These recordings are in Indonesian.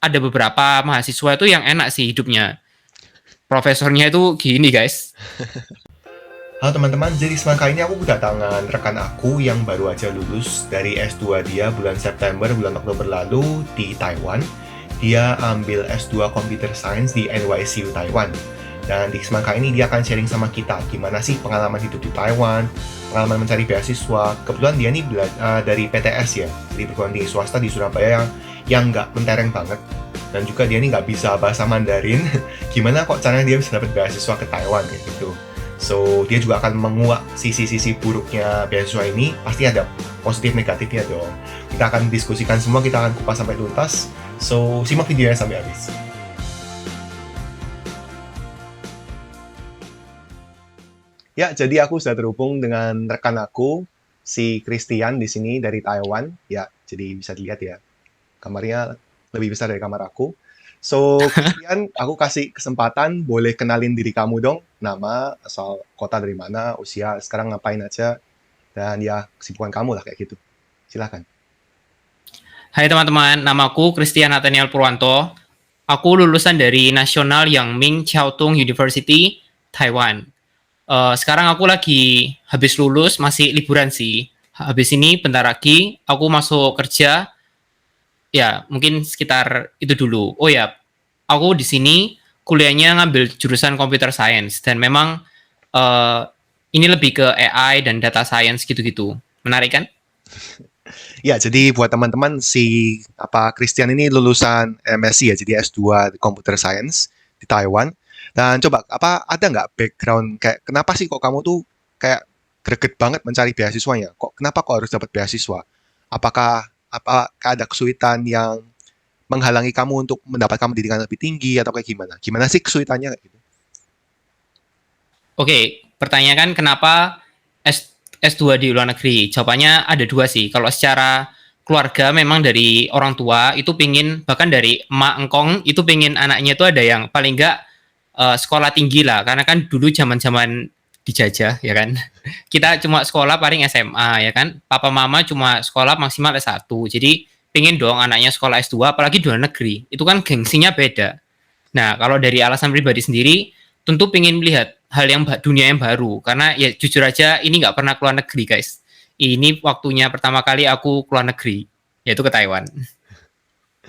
ada beberapa mahasiswa itu yang enak sih hidupnya. Profesornya itu gini guys. Halo teman-teman, jadi semangka ini aku kedatangan rekan aku yang baru aja lulus dari S2 dia bulan September, bulan Oktober lalu di Taiwan. Dia ambil S2 Computer Science di NYCU Taiwan. Dan di semangka ini dia akan sharing sama kita gimana sih pengalaman hidup di Taiwan, pengalaman mencari beasiswa. Kebetulan dia ini dari PTS ya, dari perguruan tinggi swasta di Surabaya yang nggak mentereng banget. Dan juga dia ini nggak bisa bahasa Mandarin. Gimana kok caranya dia bisa dapat beasiswa ke Taiwan gitu. So, dia juga akan menguak sisi-sisi buruknya beasiswa ini. Pasti ada positif negatifnya dong. Kita akan diskusikan semua, kita akan kupas sampai tuntas. So, simak videonya sampai habis. Ya, jadi aku sudah terhubung dengan rekan aku, si Christian di sini dari Taiwan. Ya, jadi bisa dilihat ya. Kamarnya lebih besar dari kamar aku. So, Christian, aku kasih kesempatan, boleh kenalin diri kamu dong. Nama, asal kota dari mana, usia, sekarang ngapain aja. Dan ya, kesibukan kamu lah kayak gitu. Silahkan. Hai teman-teman, namaku Christian Nathaniel Purwanto. Aku lulusan dari National Yangming Chiao Tung University, Taiwan. Sekarang aku lagi habis lulus, masih liburan sih. Habis ini bentar lagi aku masuk kerja. Ya, mungkin sekitar itu dulu. Oh ya, aku di sini kuliahnya ngambil jurusan Computer Science dan memang uh, ini lebih ke AI dan data science gitu-gitu. Menarik kan? Ya, jadi buat teman-teman, Christian ini lulusan MSc ya, jadi S2 Computer Science di Taiwan. Dan coba ada nggak background kayak kenapa sih kok kamu tuh kayak greget banget mencari beasiswanya? Kenapa kok harus dapat beasiswa? Apakah ada kesulitan yang menghalangi kamu untuk mendapatkan pendidikan lebih tinggi atau kayak gimana? Gimana sih kesulitannya kayak gitu? Oke, pertanyaan kan kenapa S2 di luar negeri? Jawabannya ada dua sih. Kalau secara keluarga memang dari orang tua itu pingin, bahkan dari emak engkong itu pingin anaknya itu ada yang paling enggak sekolah tinggi lah. Karena kan dulu zaman-zaman dijajah ya kan. Kita cuma sekolah paling SMA ya kan. Papa mama cuma sekolah maksimal S1. Jadi pingin dong anaknya sekolah S2 apalagi di luar negeri. Itu kan gengsinya beda. Nah, kalau dari alasan pribadi sendiri, tentu pengen melihat hal yang dunia yang baru. Karena ya jujur aja ini nggak pernah keluar negeri, guys. Ini waktunya pertama kali aku keluar negeri, yaitu ke Taiwan.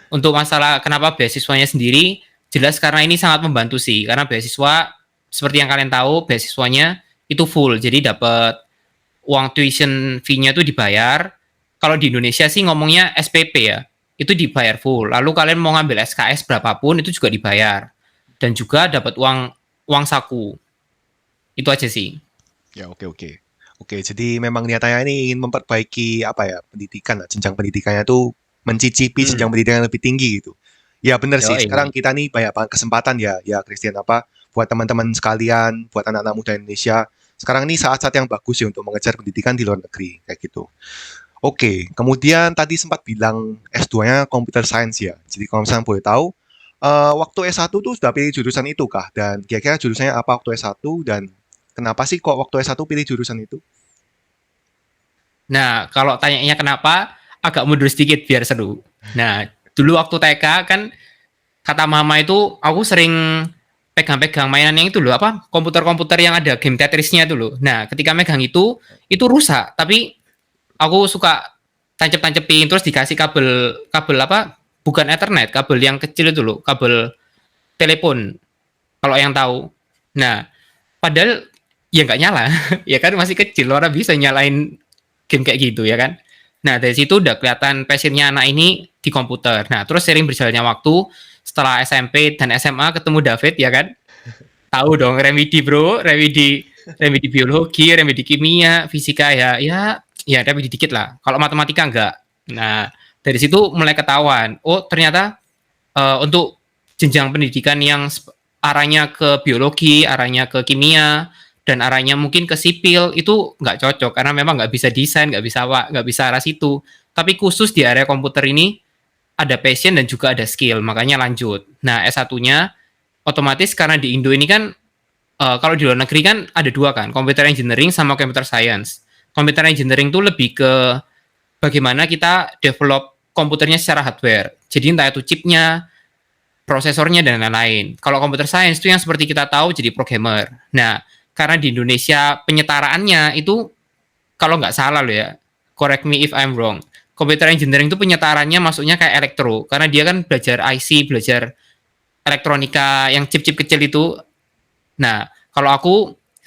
Untuk masalah kenapa beasiswanya sendiri, jelas karena ini sangat membantu sih. Karena beasiswa, seperti yang kalian tahu, beasiswanya itu full. Jadi dapat uang tuition fee-nya itu dibayar. Kalau di Indonesia sih ngomongnya SPP ya, itu dibayar full. Lalu kalian mau ngambil SKS berapapun itu juga dibayar. Dan juga dapat uang uang saku. Itu aja sih. Ya, oke oke. Oke, jadi memang niatannya ini ingin memperbaiki pendidikan lah, jenjang pendidikannya tuh mencicipi jenjang Hmm. pendidikan yang lebih tinggi gitu. Ya benar sih, sekarang Yoi. kita nih banyak banget kesempatan ya Christian buat teman-teman sekalian, buat anak-anak muda Indonesia. Sekarang ini saat-saat yang bagus ya untuk mengejar pendidikan di luar negeri kayak gitu. Oke, kemudian tadi sempat bilang S2-nya Computer Science ya. Jadi kalau misalnya boleh tahu, waktu S1 tuh sudah pilih jurusan itu kah? Dan kira-kira jurusannya apa waktu S1 dan kenapa sih kok waktu S1 pilih jurusan itu? Nah, kalau tanyanya kenapa, agak mundur sedikit biar seru. Nah, dulu waktu TK kan kata mama itu aku sering pegang-pegang mainan yang itu loh apa komputer-komputer yang ada game Tetrisnya itu loh. Nah, ketika megang itu rusak, tapi aku suka tancap-tancapin terus dikasih kabel kabel apa bukan Ethernet, kabel yang kecil itu loh, kabel telepon kalau yang tahu. Nah, padahal ya nggak nyala, ya kan masih kecil, orang bisa nyalain game kayak gitu ya kan. Nah, dari situ udah kelihatan passionnya anak ini di komputer. Nah, terus sering berjalannya waktu, setelah SMP dan SMA ketemu David ya kan. Tahu dong remedi bro, remedi biologi, remedi kimia, fisika ya remedi dikit lah. Kalau matematika enggak. Nah, dari situ mulai ketahuan. Oh, ternyata untuk jenjang pendidikan yang arahnya ke biologi, arahnya ke kimia, dan arahnya mungkin ke sipil itu nggak cocok karena memang nggak bisa desain, nggak bisa arah situ. Tapi khusus di area komputer ini ada passion dan juga ada skill, makanya lanjut. Nah, S1-nya otomatis karena di Indo ini kan kalau di luar negeri kan ada dua kan, computer engineering sama computer science. Computer engineering itu lebih ke bagaimana kita develop komputernya secara hardware. Jadi entah itu chipnya, prosesornya dan lain-lain. Kalau computer science itu yang seperti kita tahu jadi programmer. Nah, karena di Indonesia penyetaraannya itu kalau nggak salah loh ya, correct me if I'm wrong. Computer engineering itu penyetaraannya masuknya kayak elektro, karena dia kan belajar IC, belajar elektronika yang chip-chip kecil itu. Nah, kalau aku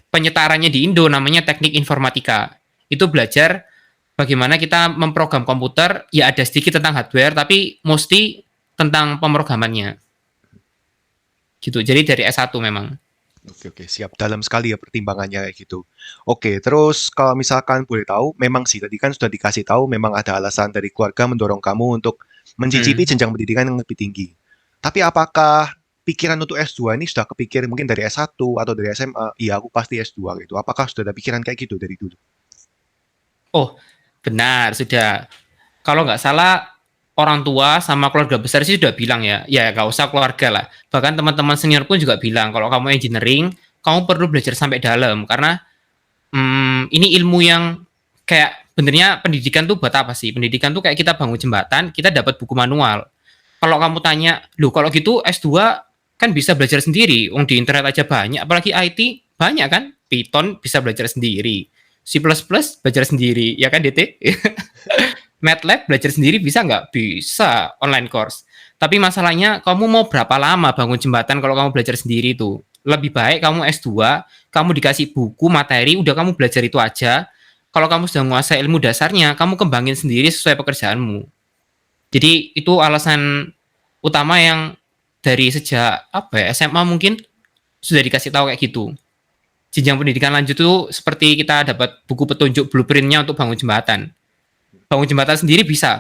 penyetaranya di Indo namanya teknik informatika. Itu belajar bagaimana kita memprogram komputer, ya ada sedikit tentang hardware, tapi mostly tentang pemrogramannya. Gitu. Jadi dari S1 memang. Oke, siap. Dalam sekali ya pertimbangannya kayak gitu. Oke, terus kalau misalkan boleh tahu, memang sih tadi kan sudah dikasih tahu memang ada alasan dari keluarga mendorong kamu untuk mencicipi jenjang pendidikan yang lebih tinggi. Tapi apakah pikiran untuk S2 ini sudah kepikir mungkin dari S1 atau dari SMA? Iya, aku pasti S2 gitu. Apakah sudah ada pikiran kayak gitu dari dulu? Oh, benar, sudah. Kalau nggak salah, orang tua sama keluarga besar sih sudah bilang ya nggak usah keluarga lah. Bahkan teman-teman senior pun juga bilang, kalau kamu engineering, kamu perlu belajar sampai dalam. Karena ini ilmu yang kayak benernya pendidikan tuh buat apa sih? Pendidikan tuh kayak kita bangun jembatan, kita dapat buku manual. Kalau kamu tanya, loh kalau gitu S2 kan bisa belajar sendiri. Di internet aja banyak, apalagi IT banyak kan? Python bisa belajar sendiri. C++ belajar sendiri, ya kan DT? MATLAB belajar sendiri bisa nggak? Bisa, online course. Tapi masalahnya kamu mau berapa lama bangun jembatan kalau kamu belajar sendiri itu? Lebih baik kamu S2, kamu dikasih buku, materi, udah kamu belajar itu aja. Kalau kamu sudah menguasai ilmu dasarnya, kamu kembangin sendiri sesuai pekerjaanmu. Jadi itu alasan utama yang dari sejak apa ya, SMA mungkin sudah dikasih tahu kayak gitu. Jenjang pendidikan lanjut itu seperti kita dapat buku petunjuk blueprintnya untuk bangun jembatan. Bangun jembatan sendiri bisa.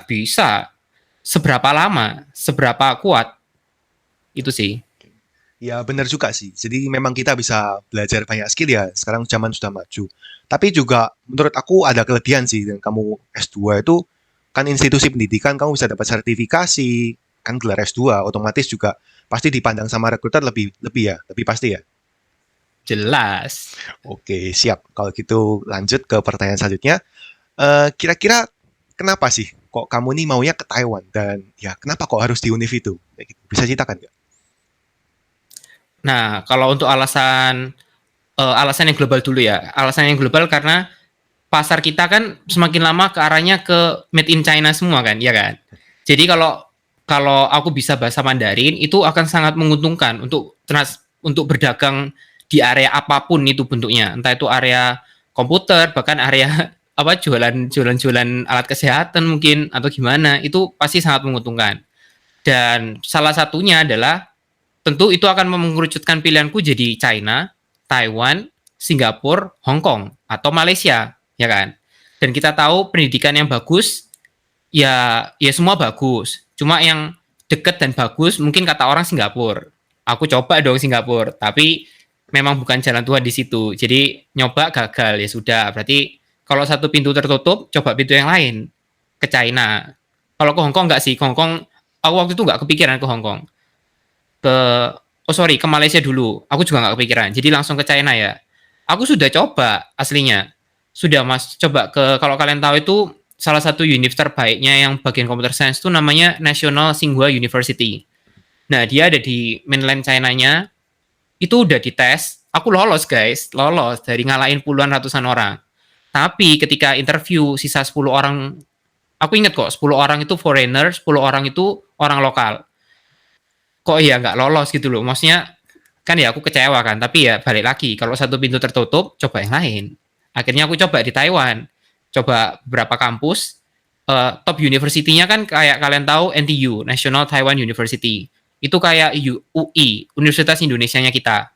Seberapa lama, seberapa kuat, itu sih. Ya benar juga sih. Jadi memang kita bisa belajar banyak skill ya. Sekarang zaman sudah maju. Tapi juga menurut aku ada kelebihan sih. Dan kamu S2 itu kan institusi pendidikan, kamu bisa dapat sertifikasi, kan gelar S2, otomatis juga pasti dipandang sama rekruter lebih pasti ya. Jelas. Oke, siap. Kalau gitu lanjut ke pertanyaan selanjutnya. Kira-kira kenapa sih kok kamu nih maunya ke Taiwan dan ya kenapa kok harus di univ itu? Kayak gitu. Bisa ceritakan nggak? Nah, kalau untuk alasan yang global dulu ya. Alasan yang global karena pasar kita kan semakin lama ke arahnya ke made in China semua kan, ya kan? Jadi kalau kalau aku bisa bahasa Mandarin itu akan sangat menguntungkan untuk berdagang di area apapun itu bentuknya, entah itu area komputer, bahkan area apa jualan alat kesehatan mungkin atau gimana, itu pasti sangat menguntungkan. Dan salah satunya adalah tentu itu akan mengerucutkan pilihanku jadi China, Taiwan, Singapura, Hong Kong atau Malaysia, ya kan? Dan kita tahu pendidikan yang bagus ya semua bagus. Cuma yang deket dan bagus mungkin kata orang Singapura. Aku coba dong Singapura, tapi memang bukan jalan Tuhan di situ. Jadi nyoba gagal ya sudah. Berarti kalau satu pintu tertutup, coba pintu yang lain ke China. Kalau ke Hong Kong nggak sih? Ke Hong Kong, aku waktu itu nggak kepikiran ke Hong Kong. Ke ke Malaysia dulu. Aku juga nggak kepikiran. Jadi langsung ke China ya. Aku sudah coba aslinya. Sudah mas coba ke kalau kalian tahu itu salah satu univ terbaiknya yang bagian computer science itu namanya National Tsinghua University. Nah, dia ada di mainland China-nya. Itu udah dites. Aku lolos, guys. Lolos dari ngalahin puluhan ratusan orang. Tapi ketika interview sisa 10 orang, aku ingat kok 10 orang itu foreigner, 10 orang itu orang lokal. Kok ya nggak lolos gitu loh. Maksudnya kan ya aku kecewa kan. Tapi ya balik lagi. Kalau satu pintu tertutup, coba yang lain. Akhirnya aku coba di Taiwan. Coba beberapa kampus. Top university-nya kan kayak kalian tahu NTU, National Taiwan University. Itu kayak UI, Universitas Indonesianya kita.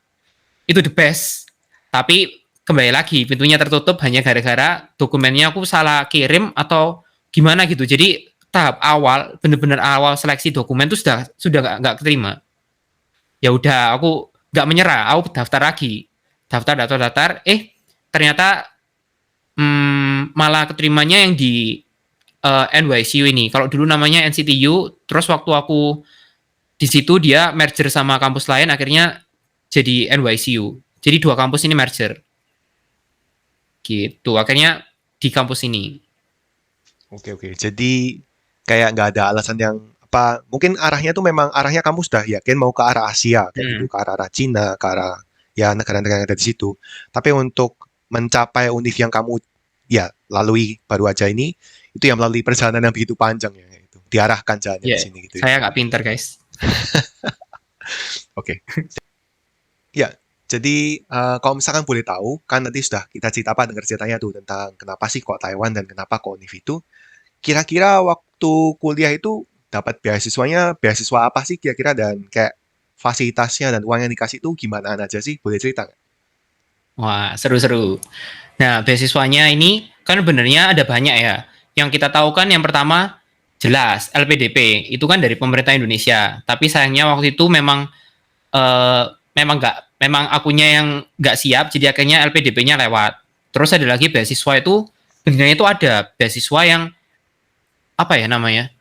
Itu the best. Tapi kembali lagi, pintunya tertutup hanya gara-gara dokumennya aku salah kirim atau gimana gitu. Jadi tahap awal, benar-benar awal seleksi dokumen itu sudah nggak keterima. Ya udah, aku nggak menyerah. Aku daftar lagi, daftar. Ternyata malah keterimanya yang di NYCU ini. Kalau dulu namanya NCTU, terus waktu aku di situ dia merger sama kampus lain, akhirnya jadi NYCU. Jadi dua kampus ini merger. Gitu. Akhirnya di kampus ini. Oke. Jadi kayak nggak ada alasan yang Apa mungkin arahnya tuh memang arahnya kamu sudah yakin mau ke arah Asia kayak gitu, Hmm. ke arah Cina, ke arah ya negara-negara yang ada di situ. Tapi untuk mencapai univ yang kamu ya lalui baru aja ini, itu yang melalui perjalanan yang begitu panjang ya, itu diarahkan jalannya ke Ya, sini gitu ya. saya nggak pinter guys. Oke. Ya, jadi kalau misalkan boleh tahu, kan nanti sudah kita cerita apa dengar ceritanya tuh tentang kenapa sih kok Taiwan dan kenapa kok univ itu. Kira-kira waktu kuliah itu dapat beasiswa apa sih kira-kira dan kayak fasilitasnya dan uang yang dikasih itu gimana aja sih? Boleh cerita nggak? Wah, seru-seru. Nah, beasiswanya ini kan benernya ada banyak ya. Yang kita tahu kan yang pertama jelas LPDP itu kan dari pemerintah Indonesia. Tapi sayangnya waktu itu memang eh, memang akunya yang nggak siap, jadi akhirnya LPDP-nya lewat. Terus ada lagi beasiswa itu benernya itu ada beasiswa yang apa ya namanya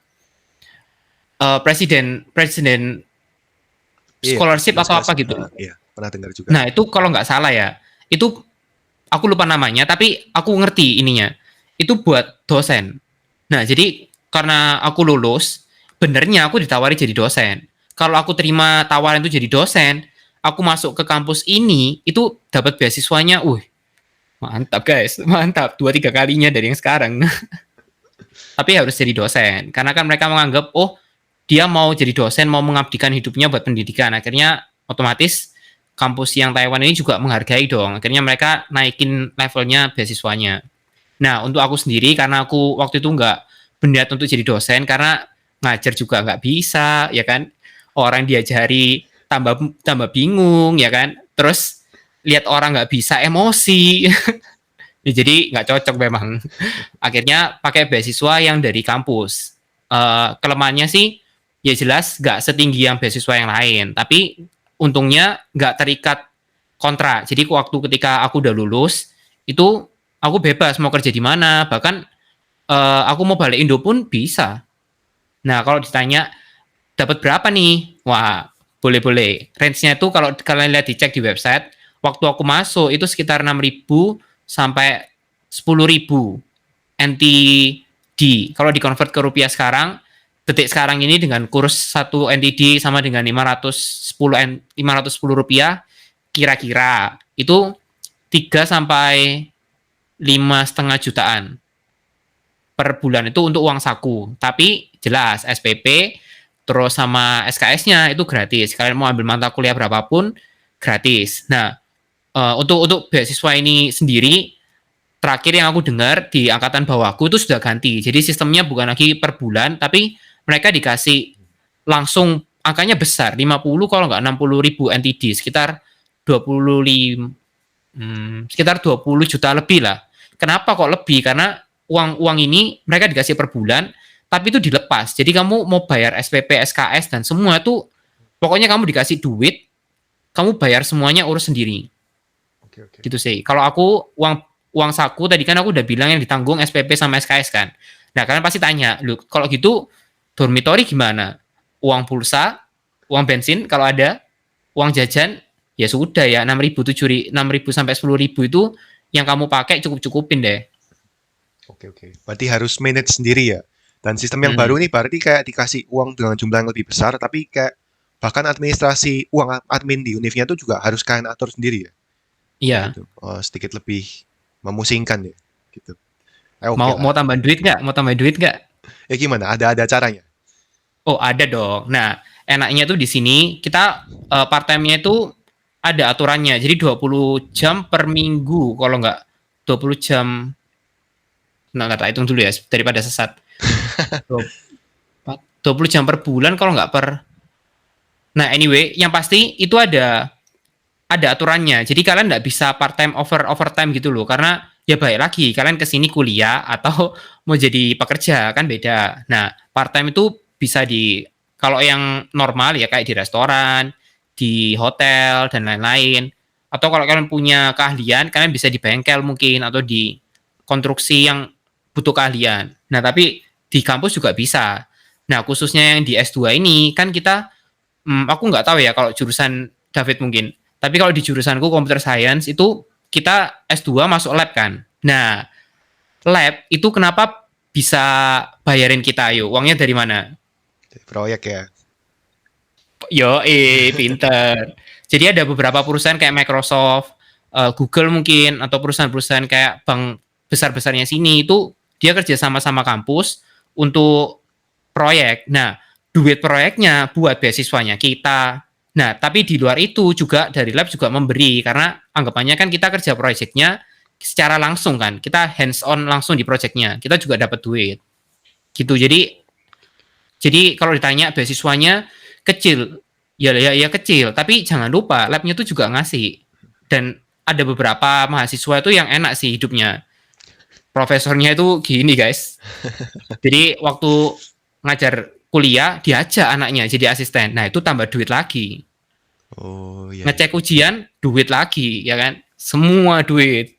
presiden presiden Iya, scholarship presiden atau apa scholarship. gitu. Iya, pernah dengar juga. Nah itu kalau nggak salah ya, itu aku lupa namanya, tapi aku ngerti ininya. Itu buat dosen. Nah, jadi karena aku lulus, benernya aku ditawari jadi dosen. Kalau aku terima tawaran itu jadi dosen, aku masuk ke kampus ini, itu dapat beasiswanya, mantap guys, mantap. 2-3 kalinya dari yang sekarang. Tapi harus jadi dosen. Karena kan mereka menganggap, oh dia mau jadi dosen, mau mengabdikan hidupnya buat pendidikan. Akhirnya otomatis kampus yang Taiwan ini juga menghargai dong. Akhirnya mereka naikin levelnya beasiswanya. Nah, untuk aku sendiri, karena aku waktu itu nggak berniat untuk jadi dosen, karena ngajar juga nggak bisa, ya kan? Orang diajari tambah tambah bingung, ya kan? Terus lihat orang nggak bisa emosi, ya, jadi nggak cocok memang. Akhirnya pakai beasiswa yang dari kampus. Kelemahannya sih, ya jelas nggak setinggi yang beasiswa yang lain, tapi untungnya nggak terikat kontrak. Jadi waktu ketika aku udah lulus, itu aku bebas mau kerja di mana, bahkan aku mau balik Indo pun bisa. Nah, kalau ditanya dapat berapa nih? Wah, boleh-boleh. Range-nya itu kalau kalian lihat dicek di website, waktu aku masuk itu sekitar 6.000 sampai 10.000 NTD. Kalau dikonvert ke rupiah sekarang, detik sekarang ini dengan kurs 1 NTD sama dengan 510 rupiah, kira-kira itu 3 sampai 5,5 jutaan per bulan itu untuk uang saku. Tapi jelas SPP terus sama SKS-nya itu gratis. Kalian mau ambil mata kuliah berapapun gratis. Nah, untuk beasiswa ini sendiri terakhir yang aku dengar di angkatan bawahku itu sudah ganti. Jadi sistemnya bukan lagi per bulan, tapi mereka dikasih langsung angkanya besar, 50 kalau nggak 60.000 NTD, sekitar 25 sekitar 20 juta lebih lah. Kenapa kok lebih? Karena uang ini mereka dikasih per bulan, tapi itu dilepas. Jadi kamu mau bayar SPP, SKS dan semua itu pokoknya kamu dikasih duit, kamu bayar semuanya urus sendiri. Oke, oke. Gitu sih. Kalau aku uang uang saku tadi kan aku udah bilang yang ditanggung SPP sama SKS kan. Nah, kalian pasti tanya, "Lu kalau gitu dormitory gimana? Uang pulsa, uang bensin kalau ada, uang jajan ya sudah ya 6.000 sampai 10.000 itu yang kamu pakai cukup-cukupin deh." Oke, oke. Berarti harus manage sendiri ya. Dan sistem yang baru Hmm. ini berarti kayak dikasih uang dengan jumlah yang lebih besar, tapi kayak bahkan administrasi uang admin di univnya itu juga harus kalian atur sendiri ya. Kayak Iya. gitu. Oh, sedikit lebih memusingkan ya. Gitu. Oke Mau lah. mau tambah duit nggak? Mau tambah duit nggak? Ya gimana? Ada caranya. Oh, ada dong. Nah, enaknya tuh di sini kita part time-nya itu ada aturannya. Jadi 20 jam per minggu kalau nggak 20 jam. Nah, nggak hitung dulu ya daripada sesat. 20 jam per bulan kalau nggak per. Nah, anyway, yang pasti itu ada aturannya. Jadi kalian nggak bisa part time overtime gitu loh, karena ya baik lagi kalian kesini kuliah atau mau jadi pekerja kan beda. Nah, part time itu bisa di kalau yang normal ya kayak di restoran, di hotel dan lain-lain. Atau kalau kalian punya keahlian, kalian bisa di bengkel mungkin atau di konstruksi yang butuh keahlian. Nah, tapi di kampus juga bisa. Nah, khususnya yang di S2 ini kan kita aku nggak tahu ya kalau jurusan David mungkin. Tapi kalau di jurusanku computer science itu kita S2 masuk lab kan. Nah, lab itu kenapa bisa bayarin kita, ayo? Uangnya dari mana? Proyek ya. Yo, pinter. Jadi ada beberapa perusahaan kayak Microsoft, Google mungkin, atau perusahaan-perusahaan kayak bank besar-besarnya sini itu dia kerja sama-sama kampus untuk proyek. Nah, duit proyeknya buat beasiswanya kita. Nah, tapi di luar itu juga dari lab juga memberi karena anggapannya kan kita kerja proyeknya secara langsung kan. Kita hands on langsung di proyeknya. Kita juga dapat duit. Gitu. Jadi kalau ditanya beasiswanya kecil, ya kecil, tapi jangan lupa labnya itu juga ngasih. Dan ada beberapa mahasiswa itu yang enak sih hidupnya. Profesornya itu gini guys. Jadi waktu ngajar kuliah diajak anaknya jadi asisten. Nah itu tambah duit lagi. Oh iya. Ngecek ujian duit lagi ya kan. Semua duit.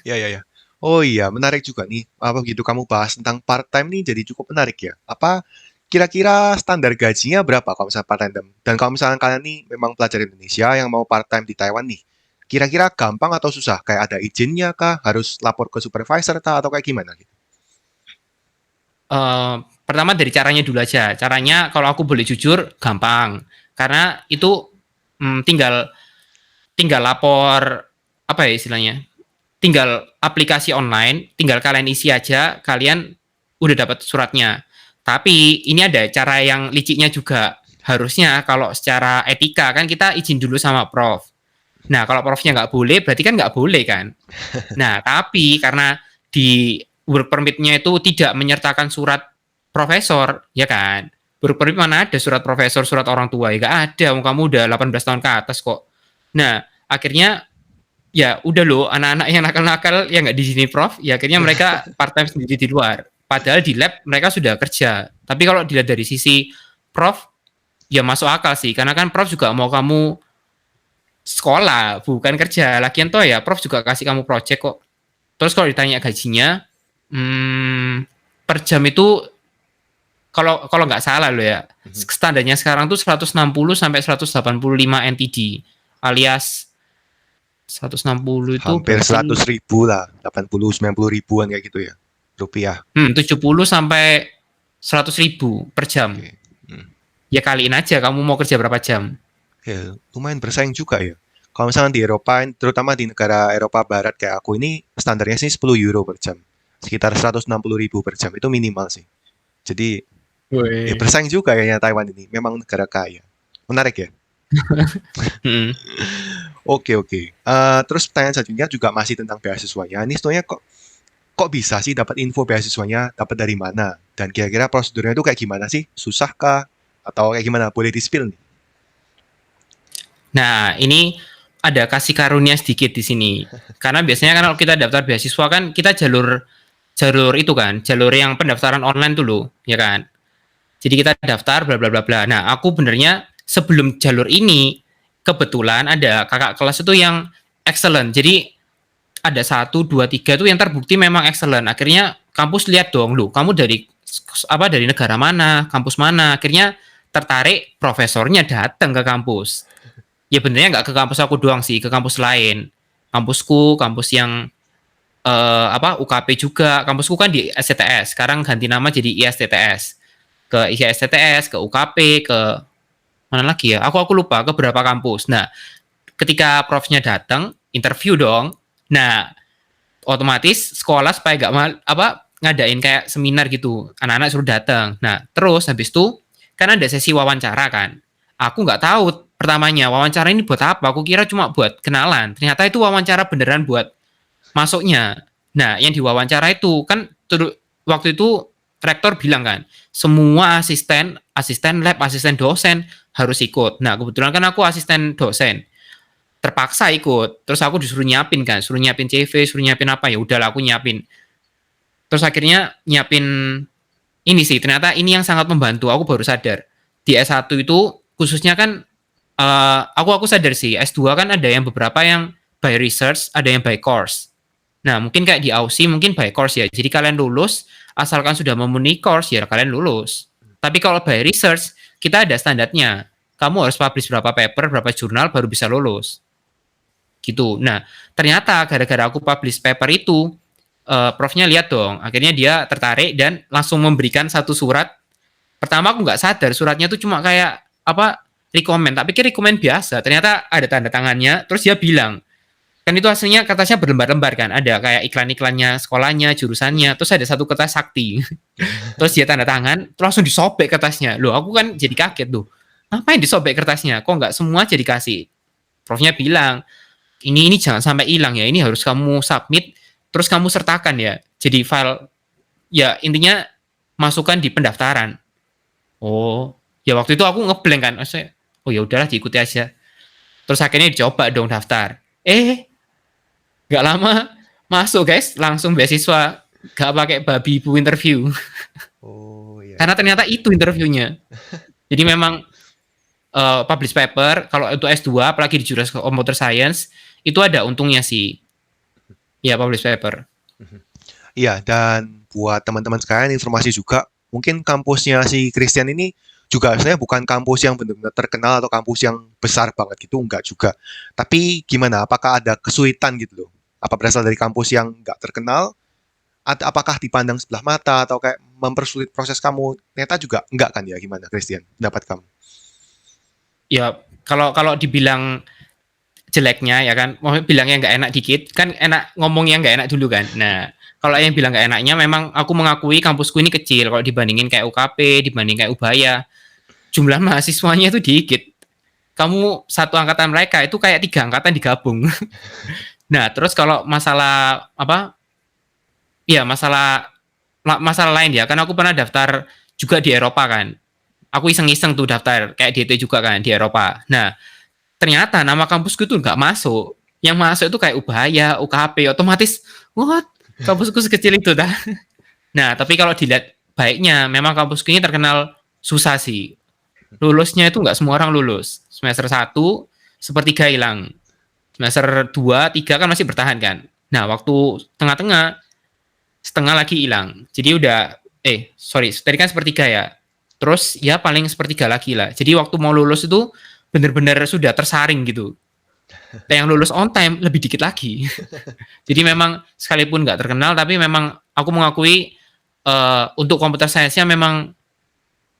Ya. Oh iya, menarik juga nih. Apa begitu kamu bahas tentang part time nih jadi cukup menarik ya. Apa kira-kira standar gajinya berapa kalau misalnya part time? Dan kalau misalnya kalian nih memang pelajar Indonesia yang mau part time di Taiwan nih, kira-kira gampang atau susah? Kayak ada izinnya kah? Harus lapor ke supervisor kah? Atau kayak gimana gitu? Pertama dari caranya dulu aja. Caranya kalau aku boleh jujur gampang. Karena itu tinggal lapor apa ya istilahnya? Tinggal aplikasi online, tinggal kalian isi aja, kalian udah dapat suratnya. Tapi ini ada cara yang liciknya juga. Harusnya kalau secara etika kan kita izin dulu sama prof. Nah kalau profnya nggak boleh, berarti kan nggak boleh kan. Nah tapi karena di work permit-nya itu tidak menyertakan surat profesor, ya kan. Work permit mana ada surat profesor, surat orang tua, ya nggak ada. Kamu udah 18 tahun ke atas kok. Nah akhirnya ya udah loh anak-anak yang nakal-nakal yang nggak di sini prof ya akhirnya mereka part time sendiri di luar padahal di lab mereka sudah kerja tapi kalau dilihat dari sisi prof ya masuk akal sih karena kan prof juga mau kamu sekolah bukan kerja lagian toh ya prof juga kasih kamu project kok terus kalau ditanya gajinya per jam itu kalau nggak salah loh ya standarnya sekarang tuh 160 sampai 185 NTD alias 160 itu Hampir berarti 100.000 lah, 80-90 ribuan kayak gitu ya, rupiah. 70 sampai 100.000 per jam. Oke. Ya kaliin aja kamu mau kerja berapa jam. Ya, lumayan bersaing juga ya. Kalau misalnya di Eropa, terutama di negara Eropa Barat kayak aku ini, standarnya sih 10 euro per jam. Sekitar 160.000 per jam, itu minimal sih. Jadi, ya Woi. bersaing juga kayaknya Taiwan ini. Memang negara kaya. Menarik ya? Oke. Terus pertanyaan selanjutnya juga masih tentang beasiswanya. Ini sebenarnya kok bisa sih dapat info beasiswanya, dapat dari mana? Dan kira-kira prosedurnya itu kayak gimana sih? Susah kah? Atau kayak gimana? Boleh di-spill nih? Nah, ini ada kasih karunia sedikit di sini. Karena biasanya kan kalau kita daftar beasiswa kan kita jalur itu kan, jalur yang pendaftaran online dulu, ya kan. Jadi kita daftar bla bla bla bla. Nah, aku benernya sebelum jalur ini kebetulan ada kakak kelas itu yang excellent. Jadi ada 1, 2, 3 tuh yang terbukti memang excellent. Akhirnya kampus lihat dong, lu kamu dari negara mana, kampus mana. Akhirnya tertarik profesornya datang ke kampus. Ya benernya nggak ke kampus aku doang sih, ke kampus lain. Kampusku, kampus yang UKP juga. Kampusku kan di STTS, sekarang ganti nama jadi ISTTS. Ke ISTTS, ke UKP, ke mana lagi ya? Aku lupa ke beberapa kampus. Nah, ketika profnya datang, interview dong. Nah, otomatis sekolah supaya nggak ngadain kayak seminar gitu. Anak-anak suruh datang. Nah, terus habis itu kan ada sesi wawancara kan. Aku nggak tahu pertamanya wawancara ini buat apa. Aku kira cuma buat kenalan. Ternyata itu wawancara beneran buat masuknya. Nah, yang diwawancara itu kan waktu itu rektor bilang kan, semua asisten lab, asisten dosen harus ikut. Nah, kebetulan kan aku asisten dosen. Terpaksa ikut. Terus aku disuruh nyiapin kan, suruh nyiapin CV, suruh nyiapin apa ya udahlah aku nyiapin. Terus akhirnya nyiapin ini sih, ternyata ini yang sangat membantu. Aku baru sadar. Di S1 itu khususnya kan aku sadar sih, S2 kan ada yang beberapa yang by research, ada yang by course. Nah, mungkin kayak di Aussie mungkin by course ya. Jadi kalian lulus, asalkan sudah memenuhi course ya kalian lulus. Tapi kalau by research, kita ada standarnya. Kamu harus publish berapa paper, berapa jurnal baru bisa lulus. Gitu. Nah, ternyata gara-gara aku publish paper itu, profnya lihat dong. Akhirnya dia tertarik dan langsung memberikan satu surat Pertama aku nggak sadar suratnya tuh cuma kayak apa rekomen, tak pikir rekomen biasa. Ternyata ada tanda tangannya. Terus dia bilang, kan itu aslinya kertasnya berlembar-lembar kan, ada kayak iklan-iklannya sekolahnya, jurusannya, terus ada satu kertas sakti. Terus dia tanda tangan, terus langsung disobek kertasnya. Loh, aku kan jadi kaget tuh. Ngapain disobek kertasnya? Kok nggak semua jadi kasih? Profnya bilang, ini jangan sampai hilang ya. Ini harus kamu submit, terus kamu sertakan ya. Jadi file, ya intinya masukkan di pendaftaran. Oh, ya waktu itu aku ngeblank kan. Maksudnya, oh ya udahlah diikuti aja. Terus akhirnya dicoba dong daftar. Nggak lama masuk guys, langsung beasiswa. Gak pakai babi ibu interview. Oh iya. Karena ternyata itu interviewnya. Jadi memang publish paper, kalau itu S2, apalagi di jurusan computer science, itu ada untungnya sih. Ya, publish paper. Iya, dan buat teman-teman sekalian informasi juga, mungkin kampusnya si Christian ini juga sebenarnya bukan kampus yang benar-benar terkenal atau kampus yang besar banget gitu, enggak juga. Tapi gimana, apakah ada kesulitan gitu loh? Apa berasal dari kampus yang enggak terkenal? Apakah dipandang sebelah mata atau kayak mempersulit proses kamu? Ternyata juga enggak kan ya, gimana Christian? Pendapat kamu? Ya, kalau dibilang jeleknya ya kan, mau bilangnya nggak enak dikit, kan enak ngomongnya nggak enak dulu kan. Nah, kalau yang bilang nggak enaknya memang aku mengakui kampusku ini kecil kalau dibandingin kayak UKP, dibanding kayak Ubaya. Jumlah mahasiswanya itu dikit. Kamu satu angkatan mereka itu kayak 3 angkatan digabung. Nah, terus kalau masalah apa? Ya, masalah lain ya. Kan aku pernah daftar juga di Eropa kan. Aku iseng-iseng tuh daftar kayak DT juga kan di Eropa. Nah, ternyata nama kampusku tuh nggak masuk. Yang masuk itu kayak Ubaya, UKP, otomatis, what? Kampusku sekecil itu dah. Nah, tapi kalau dilihat baiknya, memang kampusku ini terkenal susah sih. Lulusnya itu nggak semua orang lulus. Semester 1, sepertiga hilang. Semester 2, 3 kan masih bertahan kan. Nah, waktu tengah-tengah, setengah lagi hilang. Jadi udah, tadi kan sepertiga ya. Terus ya paling sepertiga lagi lah. Jadi waktu mau lulus itu benar-benar sudah tersaring gitu. Yang lulus on time lebih dikit lagi. Jadi memang sekalipun nggak terkenal, tapi memang aku mengakui untuk komputer science-nya memang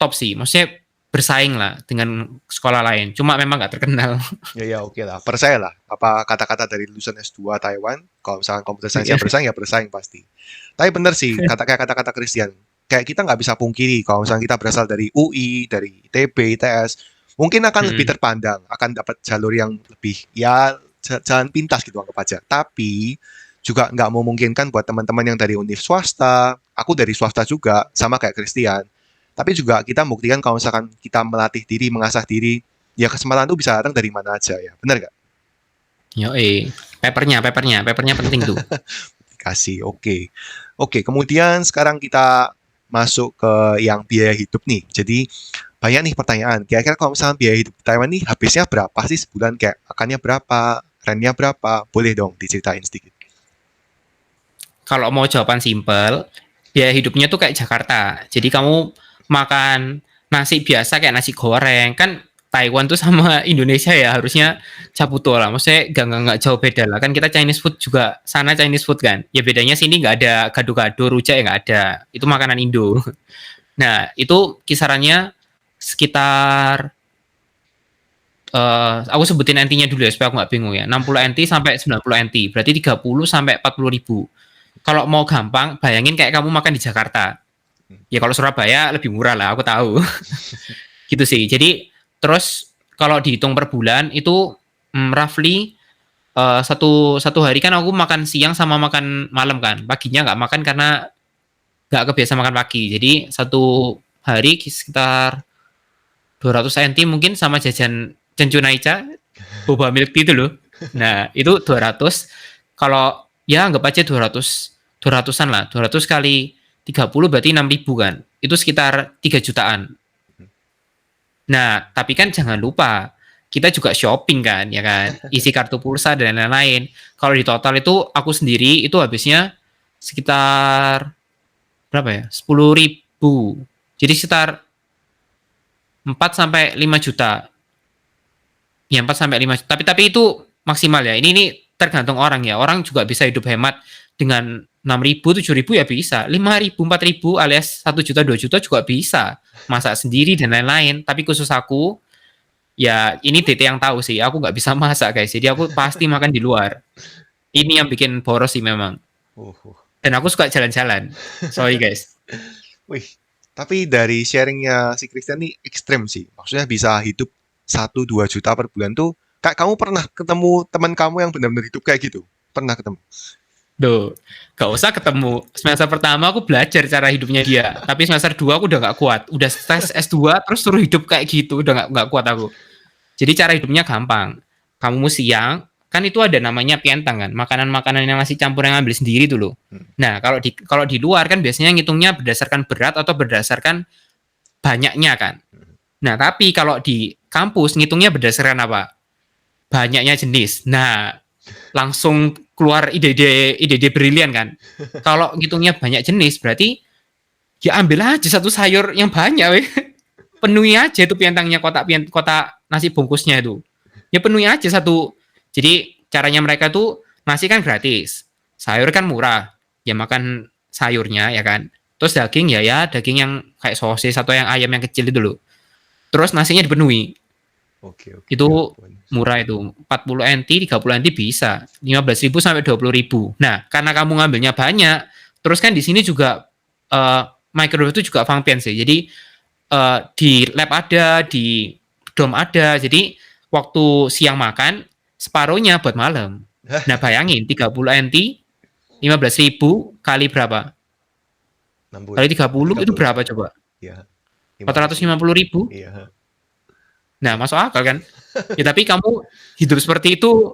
top sih. Maksudnya bersaing lah dengan sekolah lain. Cuma memang nggak terkenal. Ya, oke lah. Percaya lah. Apa kata-kata dari lulusan S2 Taiwan, kalau misalkan komputer science ya bersaing pasti. Tapi bener sih, kayak kata-kata Christian. Kayak kita nggak bisa pungkiri kalau misalnya kita berasal dari UI, dari ITB, ITS, mungkin akan lebih terpandang, akan dapat jalur yang lebih, ya jalan pintas gitu anggap aja. Tapi juga nggak memungkinkan buat teman-teman yang dari univ swasta, aku dari swasta juga, sama kayak Christian. Tapi juga kita membuktikan kalau misalkan kita melatih diri, mengasah diri, ya kesempatan itu bisa datang dari mana aja ya. Benar nggak? Papernya penting tuh. Kasih, oke. Oke, kemudian sekarang kita masuk ke yang biaya hidup nih. Jadi banyak nih pertanyaan. Kira-kira kalau misalnya biaya hidup di Taiwan nih habisnya berapa sih sebulan? Kayak makannya berapa, rentnya berapa? Boleh dong diceritain sedikit. Kalau mau jawaban simpel, biaya hidupnya tuh kayak Jakarta. Jadi kamu makan nasi biasa kayak nasi goreng, kan Taiwan tuh sama Indonesia ya harusnya caputo lah. Maksudnya nggak jauh beda lah. Kan kita Chinese food juga, sana Chinese food kan. Ya bedanya sini nggak ada gado-gado, rujak ya nggak ada. Itu makanan Indo. Nah, itu kisarannya sekitar aku sebutin NT-nya dulu ya supaya aku nggak bingung ya. 60 NT sampai 90 NT. Berarti 30 sampai 40 ribu. Kalau mau gampang, bayangin kayak kamu makan di Jakarta. Ya kalau Surabaya lebih murah lah, aku tahu. Gitu sih. Jadi terus kalau dihitung per bulan itu roughly satu hari kan aku makan siang sama makan malam kan. Paginya nggak makan karena nggak kebiasa makan pagi. Jadi satu hari sekitar 200 NT mungkin sama jajan cencunaica, boba milk tea itu loh. Nah, itu 200. Kalau ya anggap aja 200-an lah. 200 kali 30 berarti 6.000 kan. Itu sekitar 3 jutaan. Nah, tapi kan jangan lupa kita juga shopping kan, ya kan? Isi kartu pulsa dan lain-lain. Kalau di total itu aku sendiri itu habisnya sekitar berapa ya? 10.000. Jadi sekitar 4 sampai 5 juta. Ya 4 sampai 5 juta. Tapi itu maksimal ya. Ini tergantung orang ya. Orang juga bisa hidup hemat dengan 6.000, 7.000 ya bisa. 5.000, 4.000 alias 1 juta, 2 juta juga bisa. Masak sendiri dan lain-lain. Tapi khusus aku, ya ini Tete yang tahu sih. Aku nggak bisa masak guys. Jadi aku pasti makan di luar. Ini yang bikin boros sih memang. Uh, uh. Dan aku suka jalan-jalan. Sorry guys. Wih, tapi dari sharingnya si Christian nih ekstrem sih. Maksudnya bisa hidup 1-2 juta per bulan tuh. Kayak kamu pernah ketemu teman kamu yang benar-benar hidup kayak gitu? Pernah ketemu? Duh, gak usah ketemu. Semester pertama aku belajar cara hidupnya dia. Tapi semester 2 aku udah gak kuat. Udah tes S2 terus suruh hidup kayak gitu. Udah gak kuat aku. Jadi cara hidupnya gampang. Kamu siang, kan itu ada namanya pientang kan. Makanan-makanan yang nasi campur yang ambil sendiri tuh loh. Nah, kalau di luar kan biasanya ngitungnya berdasarkan berat atau berdasarkan banyaknya kan. Nah, tapi kalau di kampus ngitungnya berdasarkan apa? Banyaknya jenis. Nah, langsung keluar ide-ide brilian kan. Kalau ngitungnya banyak jenis berarti ya ambil aja satu sayur yang banyak weh. Penuhi aja itu pientangnya kotak nasi bungkusnya itu. Ya penuhi aja satu. Jadi caranya mereka tuh nasi kan gratis. Sayur kan murah. Ya makan sayurnya ya kan. Terus daging ya daging yang kayak sosis atau yang ayam yang kecil itu loh. Terus nasinya dipenuhi. Oke. Itu murah itu 40 NT, 30 NT bisa 15.000 sampai 20.000. Nah, karena kamu ngambilnya banyak, terus kan di sini juga microwave itu juga fangpian sih. Jadi di lab ada, di dom ada. Jadi waktu siang makan separuhnya buat malam. Nah, bayangin 30 NT 15.000 kali berapa? 60. Kali 30 itu berapa coba? Iya. 450.000. Iya. Nah, masuk akal kan? Ya tapi kamu hidup seperti itu,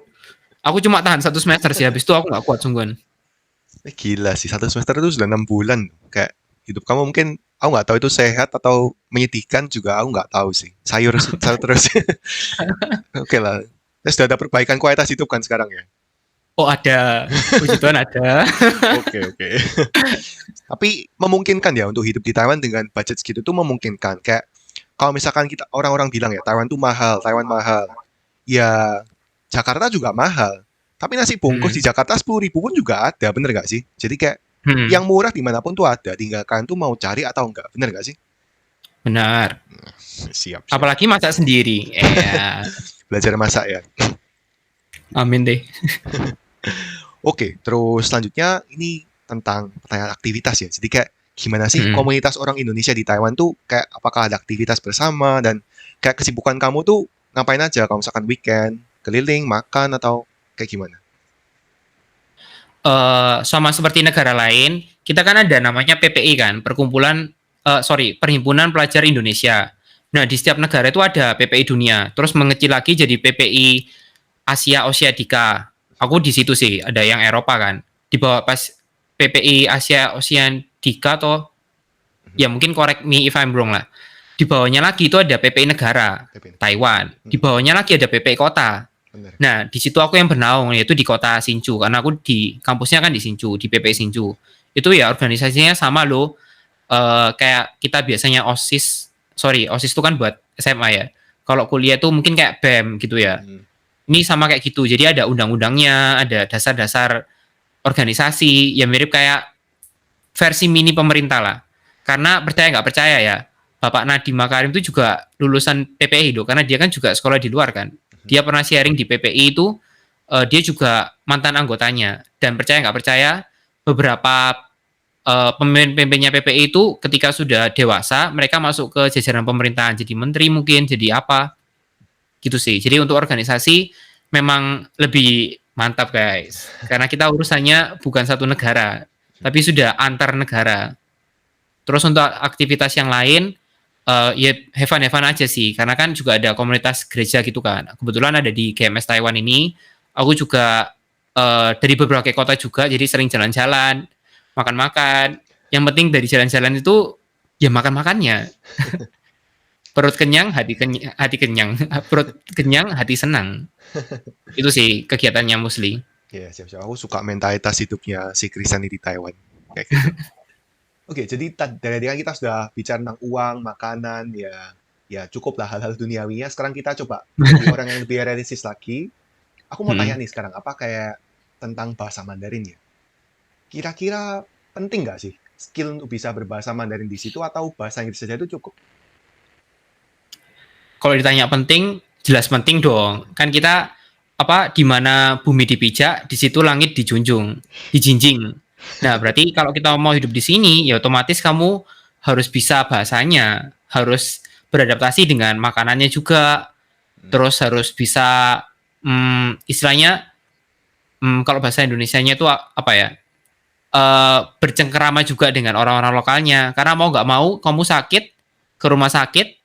aku cuma tahan 1 semester sih. Habis itu aku nggak kuat sungguhan. Gila sih, 1 semester itu sudah 6 bulan. Kayak hidup kamu mungkin, aku nggak tahu itu sehat atau menyedihkan juga, aku nggak tahu sih. Sayur terus. Oke lah. Ya, sudah ada perbaikan kualitas hidup kan sekarang ya? Oh ada, puji Tuhan ada. Oke. Tapi memungkinkan ya untuk hidup di Taiwan dengan budget segitu tuh memungkinkan. Kayak kalau misalkan kita orang-orang bilang ya Taiwan mahal. Ya Jakarta juga mahal. Tapi nasi bungkus di Jakarta 10.000 pun juga ada, bener gak sih? Jadi kayak yang murah dimanapun tuh ada, tinggal kalian tuh mau cari atau enggak, bener gak sih? Benar. Siap. Apalagi masak sendiri. Belajar masak ya. Amin deh. Oke, terus selanjutnya ini tentang pertanyaan aktivitas ya. Jadi kayak gimana sih komunitas orang Indonesia di Taiwan tuh kayak apakah ada aktivitas bersama dan kayak kesibukan kamu tuh ngapain aja kalau misalkan weekend, keliling, makan atau kayak gimana? Sama seperti negara lain, kita kan ada namanya PPI kan, Perhimpunan Pelajar Indonesia. Nah, di setiap negara itu ada PPI dunia, terus mengecil lagi jadi PPI Asia Oseanica. Aku di situ sih, ada yang Eropa kan. Di bawah pas PPI Asia Oseanica atau ya mungkin correct me if I'm wrong lah. Di bawahnya lagi itu ada PPI negara, Taiwan. Di bawahnya lagi ada PPI kota. Bener. Nah, di situ aku yang bernaung, yaitu di kota Hsinchu. Karena aku di kampusnya kan di Hsinchu, di PPI Hsinchu. Itu ya organisasinya sama loh. Kayak kita biasanya OSIS itu kan buat SMA ya. Kalau kuliah tuh mungkin kayak BEM gitu ya. Ini sama kayak gitu. Jadi ada undang-undangnya, ada dasar-dasar organisasi, yang mirip kayak versi mini pemerintah lah. Karena percaya nggak percaya ya, Bapak Nadiem Makarim itu juga lulusan PPI loh, karena dia kan juga sekolah di luar kan. Dia pernah sharing di PPI itu, dia juga mantan anggotanya. Dan percaya nggak percaya, beberapa pemimpin-pemimpinnya PPI itu ketika sudah dewasa, mereka masuk ke jajaran pemerintahan, jadi menteri mungkin, jadi apa, gitu sih. Jadi untuk organisasi memang lebih mantap guys, karena kita urusannya bukan satu negara, tapi sudah antar negara. Terus untuk aktivitas yang lain, ya have fun aja sih, karena kan juga ada komunitas gereja gitu kan. Kebetulan ada di GMS Taiwan ini, aku juga dari beberapa kota juga, jadi sering jalan-jalan, makan-makan. Yang penting dari jalan-jalan itu ya makan-makannya. Perut kenyang, hati kenyang. Perut kenyang, hati senang. Itu sih kegiatannya Musli. Iya, siap-siap. Aku suka mentalitas hidupnya si Christian di Taiwan. Kayak gitu. Oke, jadi dari tadi kan kita sudah bicara tentang uang, makanan, ya cukup lah hal-hal duniawinya. Sekarang kita coba jadi orang yang lebih realistis lagi. Aku mau tanya nih sekarang, apa kayak tentang bahasa Mandarin ya? Kira-kira penting nggak sih skill untuk bisa berbahasa Mandarin di situ atau bahasa Inggris saja itu cukup? Kalau ditanya penting, jelas penting dong. Kan kita di mana bumi dipijak, di situ langit dijunjung, dijinjing. Nah, berarti kalau kita mau hidup di sini, ya otomatis kamu harus bisa bahasanya, harus beradaptasi dengan makanannya juga, terus harus bisa istilahnya kalau bahasa Indonesianya itu apa ya? Bercengkerama juga dengan orang-orang lokalnya. Karena mau nggak mau, kamu sakit ke rumah sakit,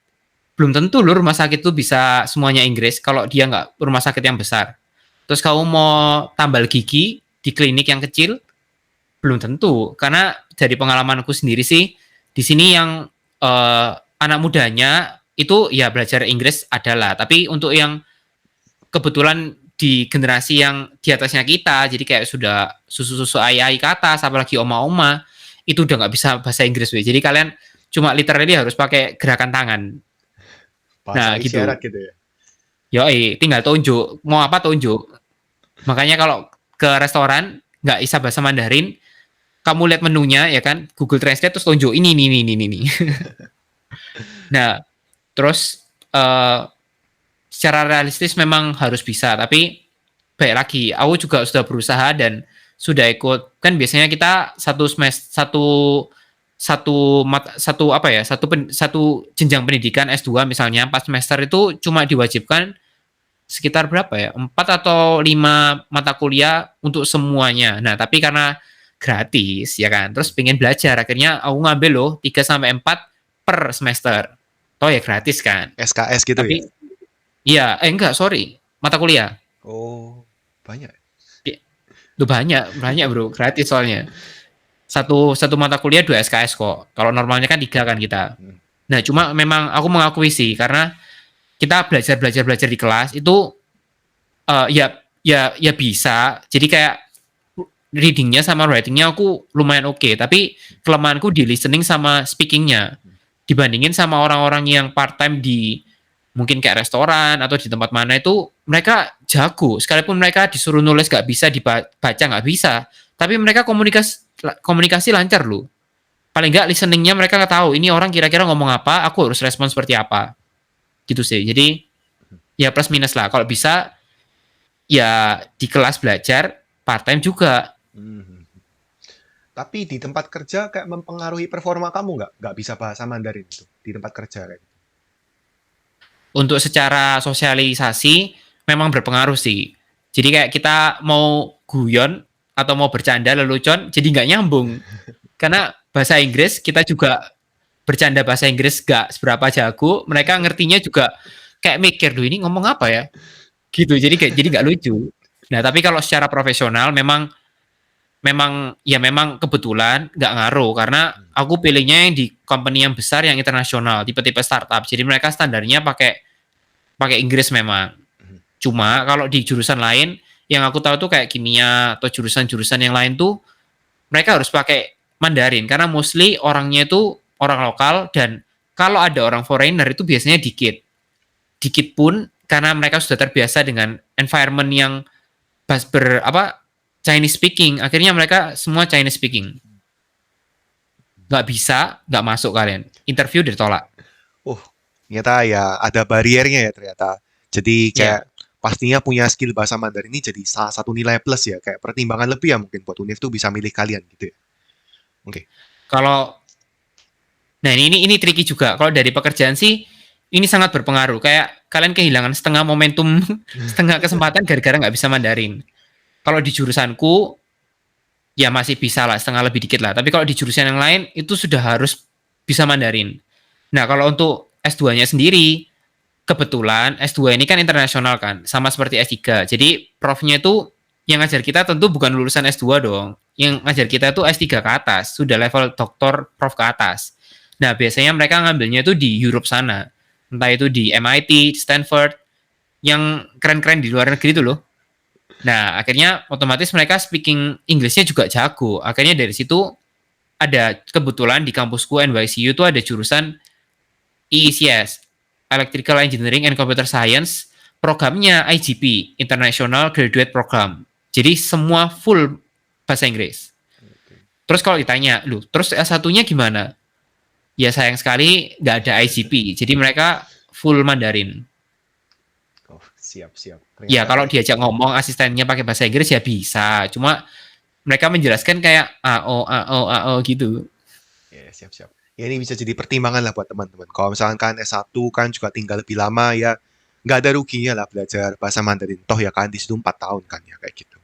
belum tentu loh rumah sakit tuh bisa semuanya Inggris kalau dia nggak rumah sakit yang besar. Terus kamu mau tambal gigi di klinik yang kecil, belum tentu. Karena dari pengalamanku sendiri sih, di sini yang anak mudanya itu ya belajar Inggris adalah. Tapi untuk yang kebetulan di generasi yang di atasnya kita, jadi kayak sudah susu-susu ai-ai ke atas, apalagi oma-oma, itu udah nggak bisa bahasa Inggris. We. Jadi kalian cuma literally harus pakai gerakan tangan. Bahasa Nah isyarat gitu. gitu ya? Yoi, tinggal tunjuk. Mau apa tunjuk. Makanya kalau ke restoran nggak bisa bahasa Mandarin, kamu lihat menunya ya kan, Google Translate terus tunjuk ini. Nah, terus secara realistis memang harus bisa, tapi baik lagi, aku juga sudah berusaha dan sudah ikut kan biasanya kita satu semester satu jenjang pendidikan S2 misalnya 4 semester itu cuma diwajibkan sekitar berapa ya? 4 atau 5 mata kuliah untuk semuanya. Nah, tapi karena gratis ya kan. Terus pengen belajar, akhirnya aku ngambil loh 3 sampai 4 per semester. Toh ya gratis kan. SKS gitu ya? Tapi iya, enggak, sorry. Mata kuliah. Oh, banyak. Itu banyak bro, gratis soalnya. Satu mata kuliah 2 SKS kok. Kalau normalnya kan 3 kan kita. Nah, cuma memang aku mengakui sih karena kita belajar di kelas itu ya bisa. Jadi kayak readingnya sama writingnya aku lumayan oke. Tapi kelemahanku di listening sama speakingnya. Dibandingin sama orang-orang yang part time di mungkin kayak restoran atau di tempat mana itu mereka jago. Sekalipun mereka disuruh nulis gak bisa, dibaca gak bisa. Tapi mereka komunikasi lancar loh. Paling nggak listeningnya mereka nggak tahu ini orang kira-kira ngomong apa, aku harus respon seperti apa. Gitu sih. Jadi ya plus minus lah. Kalau bisa ya di kelas belajar, part time juga. Tapi di tempat kerja kayak mempengaruhi performa kamu nggak? Nggak bisa bahasa Mandarin itu di tempat kerja kayak gitu. Untuk secara sosialisasi memang berpengaruh sih. Jadi kayak kita mau guyon atau mau bercanda lelucon jadi nggak nyambung. Karena bahasa Inggris kita juga bercanda bahasa Inggris gak seberapa jago, mereka ngertinya juga kayak mikir, "Duh ini ngomong apa ya?" Gitu. Jadi nggak lucu. Nah, tapi kalau secara profesional memang kebetulan nggak ngaruh karena aku pilihnya yang di company yang besar yang internasional, tipe-tipe startup. Jadi mereka standarnya pakai Inggris memang. Cuma kalau di jurusan lain yang aku tahu tuh kayak kimia atau jurusan-jurusan yang lain tuh mereka harus pakai Mandarin karena mostly orangnya itu orang lokal dan kalau ada orang foreigner itu biasanya dikit. Dikit pun karena mereka sudah terbiasa dengan environment yang Chinese speaking, akhirnya mereka semua Chinese speaking. Nggak bisa, nggak masuk kalian. Interview ditolak. Ternyata ya ada bariernya ya ternyata. Jadi kayak pastinya punya skill bahasa Mandarin ini jadi salah satu nilai plus ya. Kayak pertimbangan lebih ya mungkin buat univ tuh bisa milih kalian gitu ya. Oke. Nah ini tricky juga. Kalau dari pekerjaan sih ini sangat berpengaruh. Kayak kalian kehilangan setengah momentum, setengah kesempatan gara-gara nggak bisa Mandarin. Kalau di jurusanku ya masih bisa lah, setengah lebih dikit lah. Tapi kalau di jurusan yang lain itu sudah harus bisa Mandarin. Nah kalau untuk S2-nya sendiri, kebetulan S2 ini kan internasional kan, sama seperti S3. Jadi profnya itu yang ngajar kita tentu bukan lulusan S2 dong. Yang ngajar kita itu S3 ke atas, sudah level doktor prof ke atas. Nah biasanya mereka ngambilnya itu di Europe sana. Entah itu di MIT, Stanford, yang keren-keren di luar negeri itu loh. Nah, akhirnya otomatis mereka speaking Inggrisnya juga jago. Akhirnya dari situ ada kebetulan di kampusku NYCU itu ada jurusan EECS, Electrical Engineering and Computer Science, programnya IGP, International Graduate Program. Jadi semua full bahasa Inggris. Terus kalau ditanya, lu terus S1-nya gimana? Ya sayang sekali nggak ada IGP, jadi mereka full Mandarin. Oh, siap. Ya Ternyata kalau kayak diajak ngomong asistennya pakai bahasa Inggris ya bisa, cuma mereka menjelaskan kayak AO gitu. ya, siap. Ya ini bisa jadi pertimbangan lah buat teman-teman. Kalau misalkan kan S1 kan juga tinggal lebih lama ya, nggak ada ruginya lah belajar bahasa Mandarin. Toh ya kan di situ 4 tahun kan ya kayak gitu.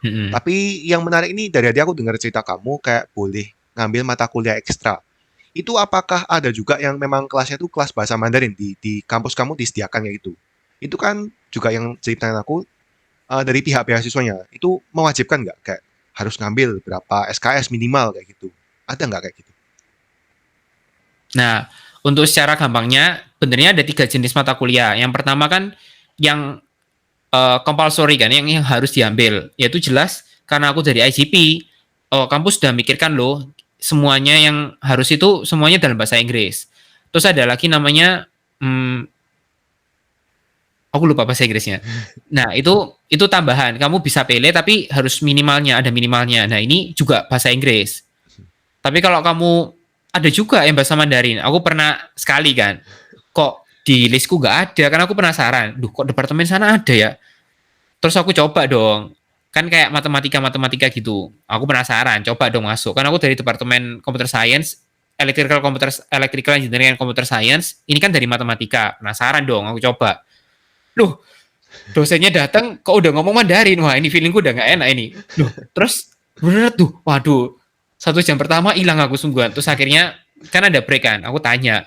Mm-mm. Tapi yang menarik ini dari tadi aku dengar cerita kamu kayak boleh ngambil mata kuliah ekstra. Itu apakah ada juga yang memang kelasnya itu kelas bahasa Mandarin di kampus kamu disediakan kayak gitu? Itu kan juga yang ceritain aku dari pihak beasiswanya. Itu mewajibkan nggak kayak harus ngambil berapa SKS minimal kayak gitu? Ada nggak kayak gitu? Nah, untuk secara gampangnya, benernya ada 3 jenis mata kuliah. Yang pertama kan yang compulsory kan, yang harus diambil. Yaitu jelas karena aku dari IGP, kampus sudah mikirkan loh, semuanya yang harus itu semuanya dalam bahasa Inggris. Terus ada lagi namanya, aku lupa bahasa Inggrisnya. Nah, itu tambahan. Kamu bisa pilih tapi harus minimalnya, ada minimalnya. Nah, ini juga bahasa Inggris. Tapi kalau kamu ada juga yang bahasa Mandarin. Aku pernah sekali kan. Kok di listku nggak ada? Karena aku penasaran. Duh, kok departemen sana ada ya? Terus aku coba dong. Kan kayak matematika gitu. Aku penasaran, coba dong masuk. Kan aku dari departemen computer science, electrical engineering and computer science. Ini kan dari matematika. Penasaran dong, aku coba. Loh, dosennya datang kok udah ngomong Mandarin. Wah, ini feelingku udah nggak enak ini. Loh, terus bener tuh, waduh, 1 jam pertama hilang aku sungguhan. Terus akhirnya kan ada break kan, aku tanya,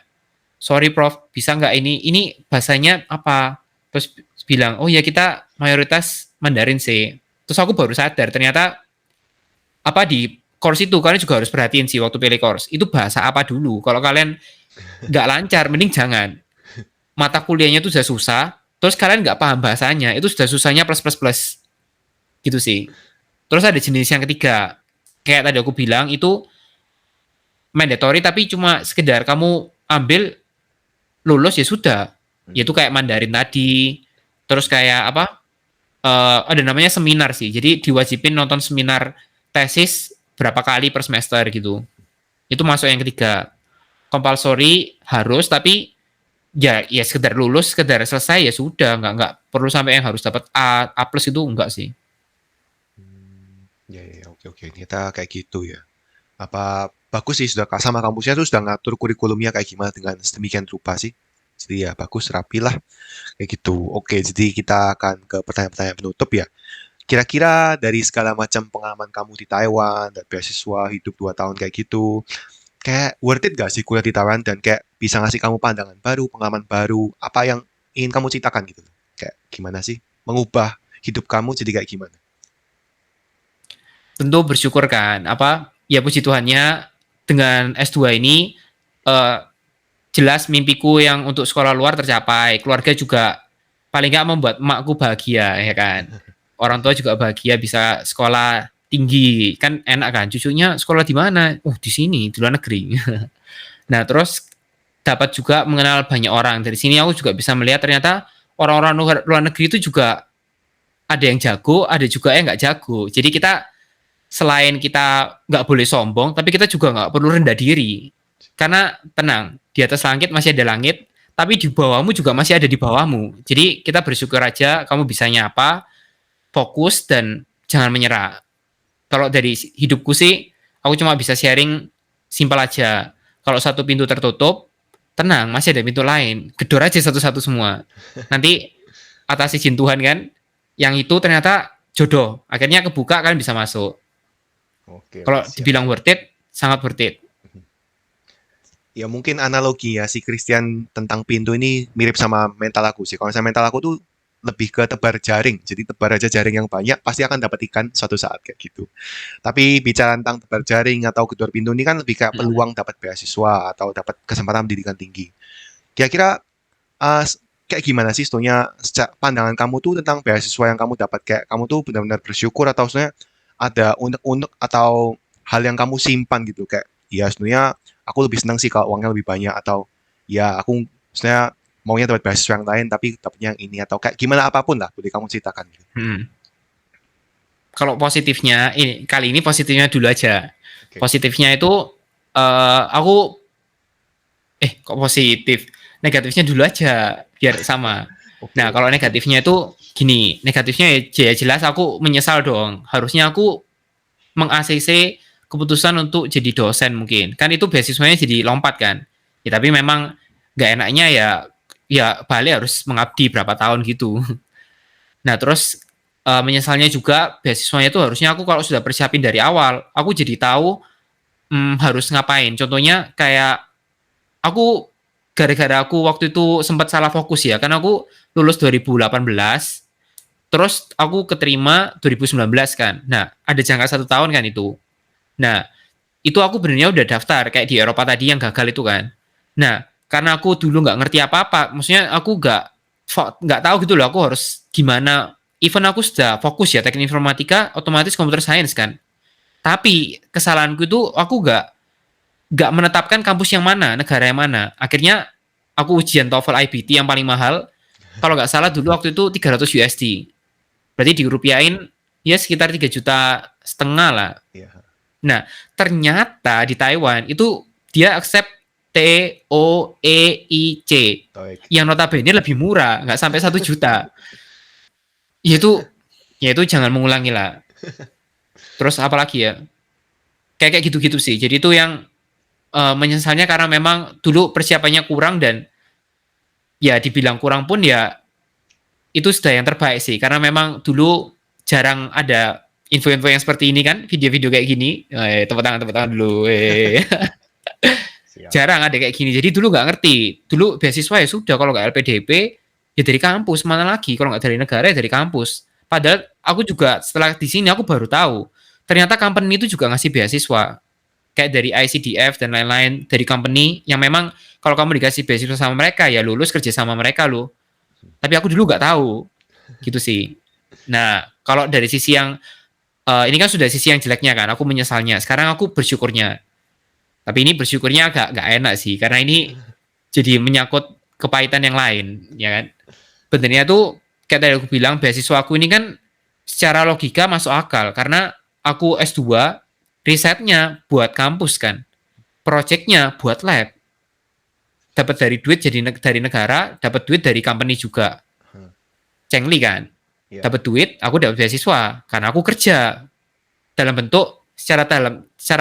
sorry prof, bisa nggak ini bahasanya apa? Terus bilang, oh ya kita mayoritas Mandarin sih. Terus aku baru sadar ternyata apa di course itu kalian juga harus perhatiin sih waktu pilih course itu bahasa apa dulu. Kalau kalian nggak lancar, mending jangan. Mata kuliahnya itu sudah susah, terus kalian nggak paham bahasanya, itu sudah susahnya plus plus plus gitu sih. Terus ada jenis yang ketiga, kayak tadi aku bilang itu mandatory tapi cuma sekedar kamu ambil lulus ya sudah, yaitu kayak Mandarin tadi, terus kayak apa? Ada namanya seminar sih, jadi diwajibin nonton seminar tesis berapa kali per semester gitu. Itu masuk yang ketiga. Compulsory harus tapi ya sekedar lulus, sekedar selesai ya sudah, nggak perlu sampai yang harus dapat A plus itu enggak sih. Ya, oke. Ternyata kayak gitu ya. Apa bagus sih sudah sama kampusnya tuh sudah ngatur kurikulumnya kayak gimana dengan sedemikian rupa sih. Jadi ya bagus, rapi lah kayak gitu. Oke, jadi kita akan ke pertanyaan-pertanyaan penutup ya. Kira-kira dari segala macam pengalaman kamu di Taiwan dan beasiswa hidup 2 tahun kayak gitu, kayak worth it gak sih kuliah di Taiwan dan kayak bisa ngasih kamu pandangan baru, pengalaman baru, apa yang ingin kamu ceritakan gitu? Kayak gimana sih mengubah hidup kamu jadi kayak gimana? Tentu bersyukur kan, apa ya puji Tuhannya dengan S2 ini eh, jelas mimpiku yang untuk sekolah luar tercapai, keluarga juga paling nggak membuat emakku bahagia ya kan, orang tua juga bahagia bisa sekolah tinggi kan enak kan, cucunya sekolah di mana, di sini di luar negeri. Nah terus dapat juga mengenal banyak orang dari sini, aku juga bisa melihat ternyata orang-orang luar negeri itu juga ada yang jago, ada juga yang nggak jago. Jadi kita selain kita nggak boleh sombong, tapi kita juga nggak perlu rendah diri. Karena tenang, di atas langit masih ada langit, tapi di bawahmu juga masih ada di bawahmu. Jadi kita bersyukur aja kamu bisa nyapa, fokus, dan jangan menyerah. Kalau dari hidupku sih, aku cuma bisa sharing simpel aja. Kalau satu pintu tertutup, tenang, masih ada pintu lain. Gedor aja satu-satu semua. Nanti atas izin Tuhan kan, yang itu ternyata jodoh. Akhirnya kebuka, kalian bisa masuk. Oke, Kalau siap. dibilang worth it, sangat worth it. Ya mungkin analoginya si Christian tentang pintu ini mirip sama mental aku sih. Kalau misalnya mental aku tuh lebih ke tebar jaring. Jadi tebar aja jaring yang banyak, pasti akan dapat ikan suatu saat kayak gitu. Tapi bicara tentang tebar jaring atau gedor pintu ini kan lebih kayak peluang dapat beasiswa atau dapat kesempatan pendidikan tinggi. Kira-kira uh, kayak gimana sih sebetulnya pandangan kamu tuh tentang beasiswa yang kamu dapat? Kayak kamu tuh benar-benar bersyukur atau sebenarnya ada unek-unek atau hal yang kamu simpan gitu? Kayak ya sebenarnya aku lebih senang sih kalau uangnya lebih banyak atau ya aku sebenarnya maunya dapat beasiswa yang lain tapi dapatnya yang ini atau kayak gimana apapun lah boleh kamu ceritakan gitu. Kalau positifnya, kali ini positifnya dulu aja. Oke. Positifnya itu aku kok positif? Negatifnya dulu aja biar sama. Oke. Nah, kalau negatifnya itu gini, negatifnya ya jelas aku menyesal dong. Harusnya aku meng-ACC keputusan untuk jadi dosen mungkin. Kan itu beasiswanya jadi lompat kan. Ya tapi memang nggak enaknya ya balik harus mengabdi berapa tahun gitu. Nah, terus menyesalnya juga beasiswanya itu harusnya aku kalau sudah persiapin dari awal, aku jadi tahu harus ngapain. Contohnya kayak aku gara-gara aku waktu itu sempat salah fokus ya, kan aku lulus 2018, terus aku keterima 2019 kan. Nah, ada jangka 1 tahun kan itu. Nah, itu aku benernya udah daftar kayak di Eropa tadi yang gagal itu kan. Nah, karena aku dulu nggak ngerti apa-apa, maksudnya aku nggak tahu gitu loh, aku harus gimana. Even aku sudah fokus ya teknik informatika, otomatis computer science kan. Tapi kesalahanku itu aku nggak menetapkan kampus yang mana, negara yang mana. Akhirnya aku ujian TOEFL IBT yang paling mahal. Kalau nggak salah dulu waktu itu 300 USD. Berarti dirupiahin ya sekitar 3,5 juta lah. Iya. Nah, ternyata di Taiwan itu dia accept TOEIC TOEIC. yang notabene lebih murah, nggak sampai 1 juta. Ya itu jangan mengulangi lah. Terus apalagi ya? Kayak gitu-gitu sih. Jadi itu yang menyesalnya karena memang dulu persiapannya kurang dan ya dibilang kurang pun ya itu sudah yang terbaik sih. Karena memang dulu jarang ada info-info yang seperti ini kan, video-video kayak gini. Tepuk tangan dulu. Siap. Jarang ada kayak gini. Jadi dulu nggak ngerti. Dulu beasiswa ya sudah, kalau nggak LPDP ya dari kampus, mana lagi. Kalau nggak dari negara ya dari kampus. Padahal aku juga setelah di sini aku baru tahu ternyata company itu juga ngasih beasiswa. Kayak dari ICDF dan lain-lain, dari company yang memang kalau kamu dikasih beasiswa sama mereka ya lulus kerja sama mereka loh. Tapi aku dulu nggak tahu. Gitu sih. Nah, kalau dari sisi yang ini kan sudah sisi yang jeleknya kan, aku menyesalnya. Sekarang aku bersyukurnya. Tapi ini bersyukurnya agak nggak enak sih, karena ini jadi menyangkut kepahitan yang lain, ya kan. Benernya tuh, kayak tadi aku bilang, beasiswa aku ini kan secara logika masuk akal, karena aku S2, risetnya buat kampus kan, projectnya buat lab, dapat dari duit jadi dari negara, dapat duit dari company juga, cengli kan, Iya. dapat duit, aku dapat beasiswa, karena aku kerja dalam bentuk secara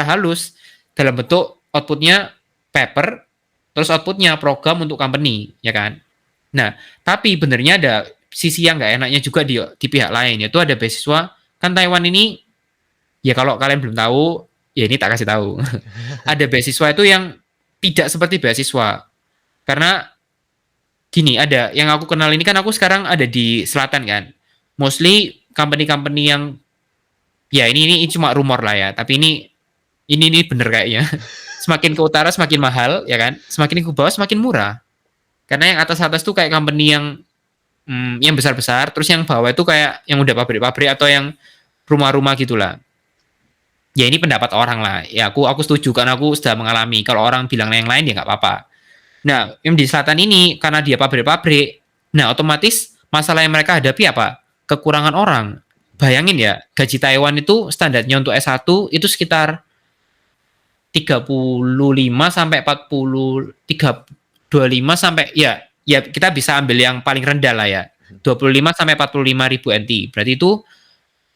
halus, dalam bentuk outputnya paper, terus outputnya program untuk company, ya kan. Nah, tapi benernya ada sisi yang nggak enaknya juga di pihak lain, yaitu ada beasiswa. Kan Taiwan ini, ya kalau kalian belum tahu, ya ini tak kasih tahu. Ada beasiswa itu yang tidak seperti beasiswa. Karena gini, ada yang aku kenal ini kan, aku sekarang ada di selatan kan. Mostly company-company yang, ya ini cuma rumor lah ya, tapi ini bener kayaknya. Semakin ke utara semakin mahal, ya kan? Semakin ke bawah semakin murah. Karena yang atas-atas tuh kayak company yang besar-besar, terus yang bawah itu kayak yang udah pabrik-pabrik atau yang rumah-rumah gitulah. Ya ini pendapat orang lah. Ya aku setuju karena aku sudah mengalami. Kalau orang bilang yang lain ya nggak apa-apa. Nah, yang di selatan ini karena dia pabrik-pabrik, nah otomatis masalah yang mereka hadapi apa? Kekurangan orang. Bayangin ya, gaji Taiwan itu standarnya untuk S1 itu sekitar 35 sampai 40, 25 sampai ya kita bisa ambil yang paling rendah lah ya. 25 sampai 45 ribu NT. Berarti itu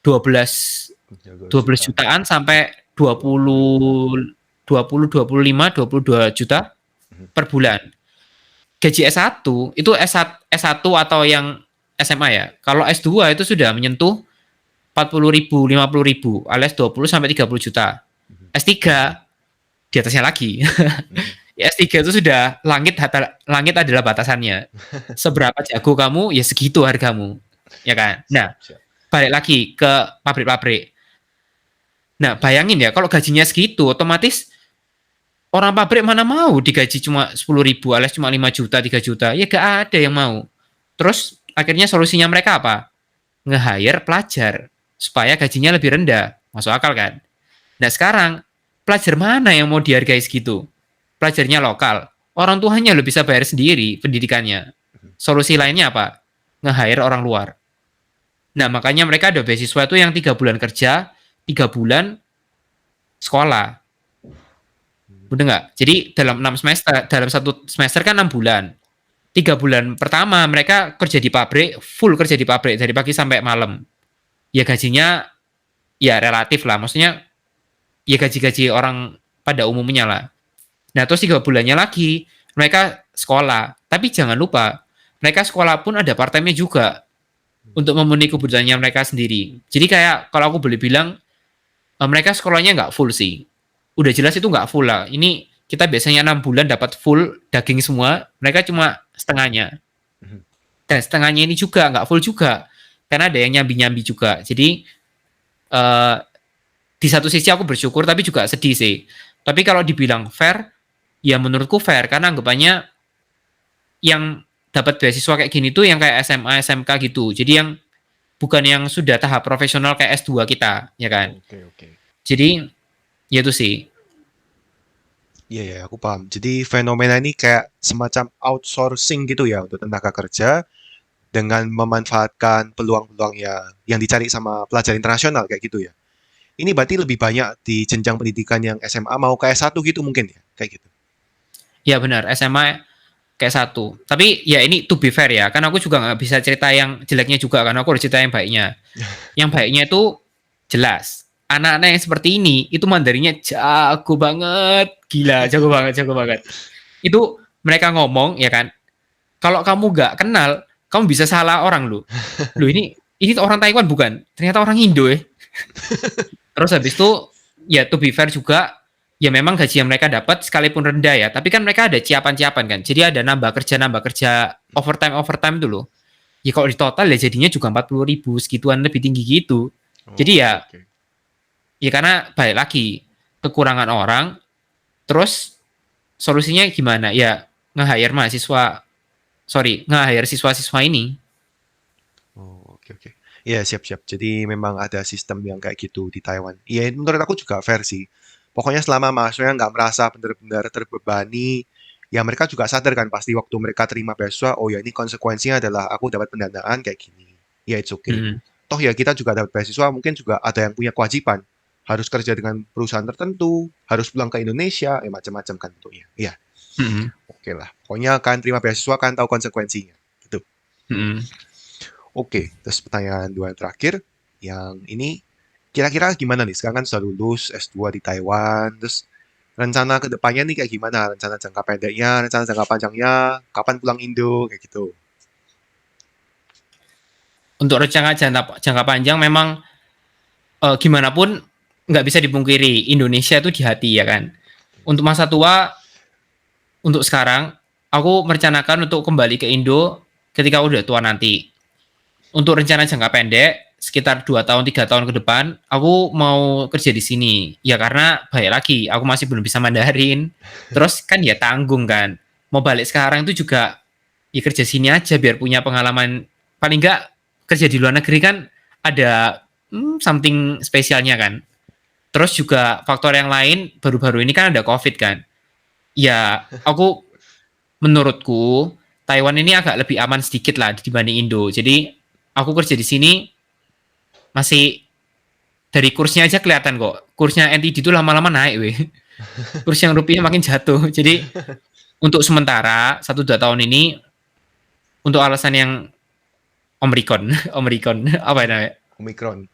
12 jutaan sampai 22 juta per bulan. Gaji S1 itu S1 atau yang SMA ya. Kalau S2 itu sudah menyentuh 40 ribu, 50 ribu, alias 20 sampai 30 juta. S3 di atasnya lagi. S3 itu sudah langit adalah batasannya. Seberapa jago kamu, ya segitu hargamu. Ya kan? Nah, balik lagi ke pabrik-pabrik. Nah, bayangin ya, kalau gajinya segitu, otomatis orang pabrik mana mau digaji cuma 10 ribu, alias cuma 5 juta, 3 juta. Ya gak ada yang mau. Terus, akhirnya solusinya mereka apa? Nge-hire pelajar, supaya gajinya lebih rendah. Masuk akal kan? Nah, sekarang, pelajar mana yang mau dihargai segitu? Pelajarnya lokal. Orang tuanya lo bisa bayar sendiri pendidikannya. Solusi lainnya apa? Nge-hire orang luar. Nah, makanya mereka ada beasiswa itu yang 3 bulan kerja, 3 bulan sekolah. Udah nggak? Jadi dalam satu semester kan 6 bulan. 3 bulan pertama mereka kerja di pabrik, full kerja di pabrik dari pagi sampai malam. Ya gajinya ya relatif lah, maksudnya ya gaji-gaji orang pada umumnya lah. Nah terus 3 bulannya lagi mereka sekolah. Tapi jangan lupa mereka sekolah pun ada part time-nya juga untuk memenuhi kebutuhannya mereka sendiri. Jadi kayak kalau aku boleh bilang mereka sekolahnya nggak full sih. Udah jelas itu nggak full lah. Ini kita biasanya 6 bulan dapat full daging semua, mereka cuma setengahnya. Mhm. Dan setengahnya ini juga nggak full juga, karena ada yang nyambi-nyambi juga. Jadi di satu sisi aku bersyukur, tapi juga sedih sih. Tapi kalau dibilang fair, ya menurutku fair, karena anggapannya yang dapat beasiswa kayak gini tuh yang kayak SMA, SMK gitu. Jadi yang bukan yang sudah tahap profesional kayak S2 kita, ya kan? Oke. Jadi ya itu sih. Iya, ya, aku paham. Jadi fenomena ini kayak semacam outsourcing gitu ya untuk tenaga kerja dengan memanfaatkan peluang-peluang yang dicari sama pelajar internasional kayak gitu ya. Ini berarti lebih banyak di jenjang pendidikan yang SMA mau ke S1 gitu mungkin ya, kayak gitu. Ya benar, SMA kayak satu. Tapi ya ini to be fair ya, kan aku juga nggak bisa cerita yang jeleknya juga, karena aku harus cerita yang baiknya. Yang baiknya itu jelas. Anak-anak yang seperti ini, itu Mandarinnya jago banget. Gila, jago banget. Itu mereka ngomong, ya kan, kalau kamu nggak kenal, kamu bisa salah orang lu. Lu ini orang Taiwan bukan? Ternyata orang Indo ya. Terus habis itu, ya to be fair juga, ya memang gaji yang mereka dapat sekalipun rendah ya, tapi kan mereka ada ciapan-ciapan kan. Jadi ada nambah kerja overtime itu loh. Ya kalau di total ya jadinya juga 40.000 segituan, lebih tinggi gitu. Jadi ya Oke. ya karena balik lagi kekurangan orang, terus solusinya gimana? Ya nge-hire siswa-siswa ini. Oke. Iya, siap-siap. Jadi memang ada sistem yang kayak gitu di Taiwan. Iya, menurut aku juga fair sih. Pokoknya selama mahasiswanya nggak merasa benar-benar terbebani, ya mereka juga sadar kan pasti waktu mereka terima beasiswa, oh ya ini konsekuensinya adalah aku dapat pendanaan kayak gini. Ya, it's okay. Hmm. Toh ya kita juga dapat beasiswa, mungkin juga ada yang punya kewajiban. Harus kerja dengan perusahaan tertentu, harus pulang ke Indonesia, ya macam-macam kan bentuknya. Iya, Hmm. oke lah. Pokoknya kan terima beasiswa kan tahu konsekuensinya. Gitu. Hmm. Oke, terus pertanyaan dua yang terakhir, yang ini kira-kira gimana nih? Sekarang kan sudah lulus S2 di Taiwan, terus rencana ke depannya nih kayak gimana? Rencana jangka pendeknya, rencana jangka panjangnya, kapan pulang Indo, kayak gitu. Untuk rencana jangka panjang memang gimana pun nggak bisa dipungkiri Indonesia itu di hati ya kan. Untuk masa tua, untuk sekarang aku merencanakan untuk kembali ke Indo ketika udah tua nanti. Untuk rencana jangka pendek sekitar 2 tahun 3 tahun ke depan aku mau kerja di sini. Ya karena balik lagi aku masih belum bisa Mandarin. Terus kan ya tanggung kan. Mau balik sekarang itu juga ya kerja sini aja biar punya pengalaman, paling nggak kerja di luar negeri kan ada something spesialnya kan. Terus juga faktor yang lain baru-baru ini kan ada COVID kan. Ya aku menurutku Taiwan ini agak lebih aman sedikit lah dibanding Indo. Jadi aku kerja di sini masih dari kursnya aja kelihatan kok. Kursnya NTD itu lama-lama naik weh. Kurs yang rupiah makin jatuh. Jadi untuk sementara 1-2 tahun ini untuk alasan yang Omicron apa namanya? Omikron.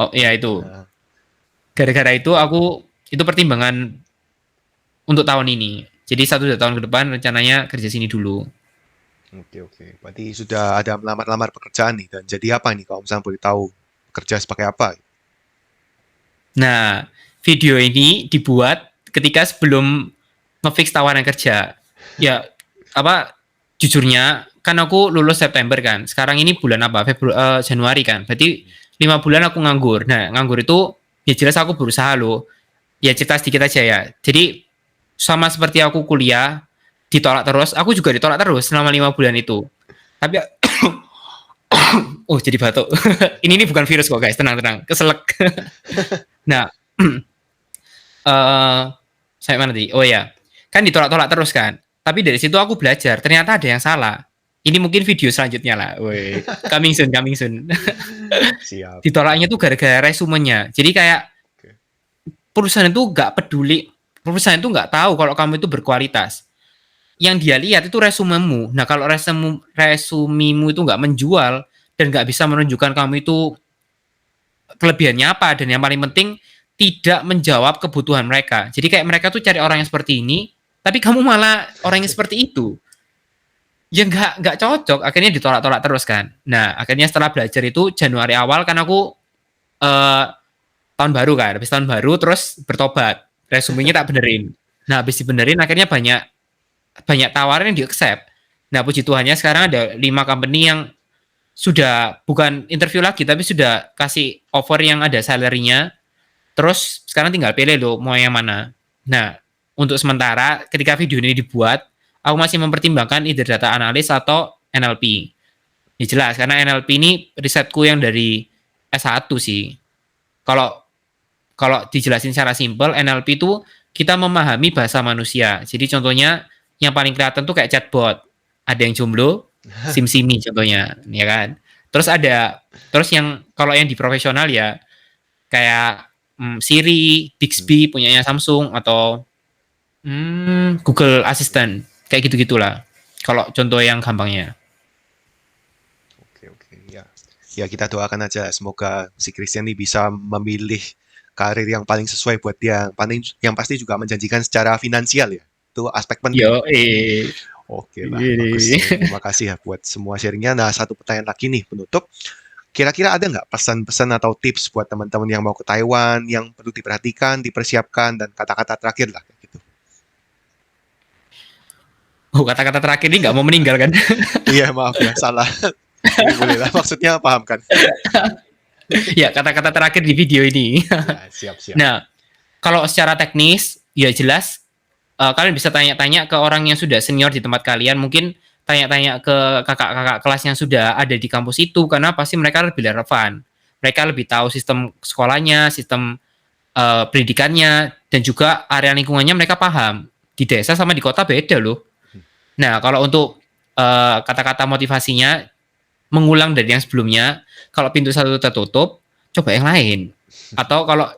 Oh iya itu. Nah, Gara-gara itu aku itu pertimbangan untuk tahun ini. Jadi 1-2 tahun ke depan rencananya kerja sini dulu. oke. Berarti sudah ada melamar-lamar pekerjaan nih. Dan jadi apa nih kalau misalnya boleh tahu kerja sebagai apa? Nah, video ini dibuat ketika sebelum ngefix tawaran kerja. Ya, apa jujurnya kan aku lulus September kan. Sekarang ini bulan apa? Januari kan. Berarti 5 bulan aku nganggur. Nah, nganggur itu ya jelas aku berusaha loh. Ya cerita sedikit aja ya. Jadi sama seperti aku kuliah ditolak terus, aku juga ditolak terus selama 5 bulan itu. Tapi oh jadi batuk. ini bukan virus kok guys, tenang, keselak. Nah, saya mana tadi? Oh ya, kan ditolak-tolak terus kan. Tapi dari situ aku belajar, ternyata ada yang salah. Ini mungkin video selanjutnya lah. Woi, coming soon. Siap. Ditolaknya tuh gara-gara resumenya. Jadi kayak Oke. perusahaan itu nggak peduli perusahaan itu nggak tahu kalau kamu itu berkualitas. Yang dia lihat itu resumemu. Nah, kalau resumemu itu nggak menjual dan nggak bisa menunjukkan kamu itu kelebihannya apa, dan yang paling penting tidak menjawab kebutuhan mereka. Jadi kayak mereka tuh cari orang yang seperti ini, tapi kamu malah orang yang seperti itu. Ya nggak cocok, akhirnya ditolak-tolak terus kan. Nah, akhirnya setelah belajar itu Januari awal kan aku eh, tahun baru kan, habis tahun baru terus bertobat, resumenya tak benerin. Nah, habis dibenerin akhirnya banyak banyak tawaran yang di accept. Nah, puji Tuhannya sekarang ada 5 company yang sudah bukan interview lagi tapi sudah kasih offer yang ada salary-nya. Terus sekarang tinggal pilih loh mau yang mana. Nah, untuk sementara ketika video ini dibuat, aku masih mempertimbangkan either data analis atau NLP. Ya jelas karena NLP ini risetku yang dari S1 sih. Kalau kalau dijelasin secara simpel, NLP itu kita memahami bahasa manusia. Jadi contohnya yang paling kelihatan tuh kayak chatbot. Ada yang jomblo, SimSimi contohnya, ya kan. Terus yang kalau yang di profesional ya kayak Siri, Bixby punyanya Samsung atau Google Assistant kayak gitu-gitulah. Kalau contoh yang gampangnya. Oke, ya. Ya, kita doakan aja semoga si Christian ini bisa memilih karir yang paling sesuai buat dia, yang pasti juga menjanjikan secara finansial ya. Itu aspek penting. Yo, Oke lah, bagus. Terima kasih ya buat semua sharingnya. Nah, satu pertanyaan lagi nih penutup. Kira-kira ada nggak pesan-pesan atau tips buat teman-teman yang mau ke Taiwan yang perlu diperhatikan, dipersiapkan, dan kata-kata terakhir lah gitu. Oh, kata-kata terakhir ini nggak mau meninggal kan? Iya, maaf ya, salah. Ini boleh lah, maksudnya paham kan? Ya, kata-kata terakhir di video ini. Ya, siap-siap. Nah, kalau secara teknis, ya jelas kalian bisa tanya-tanya ke orang yang sudah senior di tempat kalian. Mungkin tanya-tanya ke kakak-kakak kelas yang sudah ada di kampus itu, karena pasti mereka lebih relevan. Mereka lebih tahu sistem sekolahnya, sistem pendidikannya, dan juga area lingkungannya mereka paham. Di desa sama di kota beda loh. Nah, kalau untuk kata-kata motivasinya, mengulang dari yang sebelumnya, kalau pintu satu tertutup, coba yang lain. Atau kalau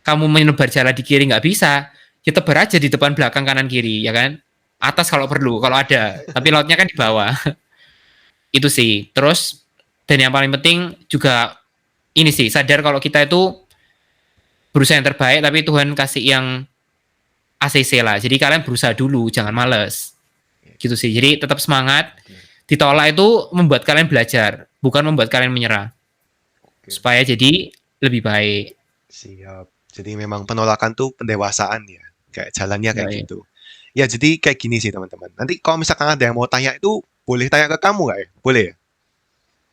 kamu menebar jalan di kiri nggak bisa, ya tebar aja di depan, belakang, kanan, kiri, ya kan? Atas kalau perlu, kalau ada. Tapi lautnya kan di bawah. Itu sih. Terus, dan yang paling penting juga ini sih, sadar kalau kita itu berusaha yang terbaik, tapi Tuhan kasih yang ACC lah. Jadi kalian berusaha dulu, jangan males. Gitu sih. Jadi tetap semangat. Ditolak itu membuat kalian belajar, bukan membuat kalian menyerah. Supaya jadi lebih baik. Siap. Jadi memang penolakan tuh pendewasaan ya. Kayak jalannya kayak Baik. gitu. Ya, jadi kayak gini sih teman-teman. Nanti kalau misalkan ada yang mau tanya itu, boleh tanya ke kamu nggak ya? Boleh ya?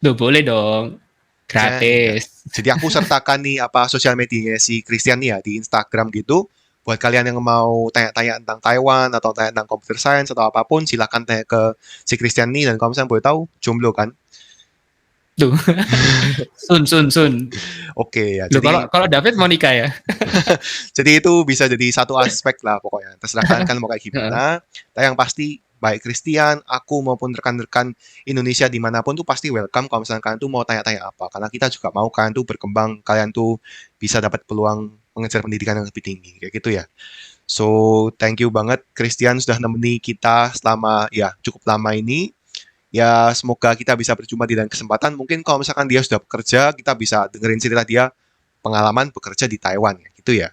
Duh, boleh dong. Gratis. Jadi aku sertakan nih apa sosial medianya si Christian nih ya di Instagram gitu. Buat kalian yang mau tanya-tanya tentang Taiwan atau tanya tentang computer science atau apapun, silakan tanya ke si Christian nih. Dan kalau misalnya boleh tahu, jomblo kan? Tuh. Sun. Oke ya. Loh, Jadi kalau David mau nikah ya? jadi itu bisa jadi satu aspek lah pokoknya. Terserah kalian mau kayak gimana. Tapi yang pasti baik Christian, aku maupun rekan-rekan Indonesia dimanapun tuh pasti welcome kalau misalnya kalian tuh mau tanya-tanya apa. Karena kita juga mau kalian tuh berkembang, kalian tuh bisa dapat peluang mengejar pendidikan yang lebih tinggi. Kayak gitu ya. So, thank you banget Christian sudah nemeni kita selama ya cukup lama ini. Ya, semoga kita bisa berjumpa di lain kesempatan. Mungkin kalau misalkan dia sudah bekerja, kita bisa dengerin cerita dia pengalaman bekerja di Taiwan. Gitu ya.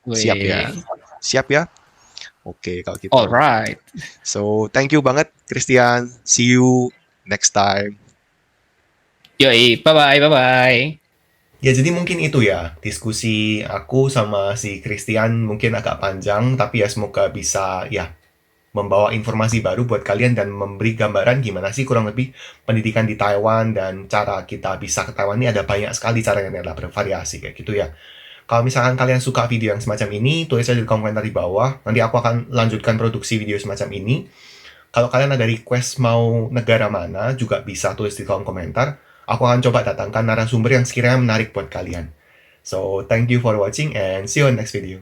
Siap ya. Siap ya. Oke, kalau gitu. Alright. So, thank you banget Christian. See you next time. Yoi, bye-bye. Ya jadi mungkin itu ya, diskusi aku sama si Christian mungkin agak panjang, tapi ya semoga bisa ya membawa informasi baru buat kalian dan memberi gambaran gimana sih kurang lebih pendidikan di Taiwan dan cara kita bisa ke Taiwan ini ada banyak sekali cara yang adalah bervariasi kayak gitu ya. Kalau misalkan kalian suka video yang semacam ini, tulis aja di komentar di bawah. Nanti aku akan lanjutkan produksi video semacam ini. Kalau kalian ada request mau negara mana, juga bisa tulis di kolom komentar. Aku akan coba datangkan narasumber yang sekiranya menarik buat kalian. So, thank you for watching and see you on next video.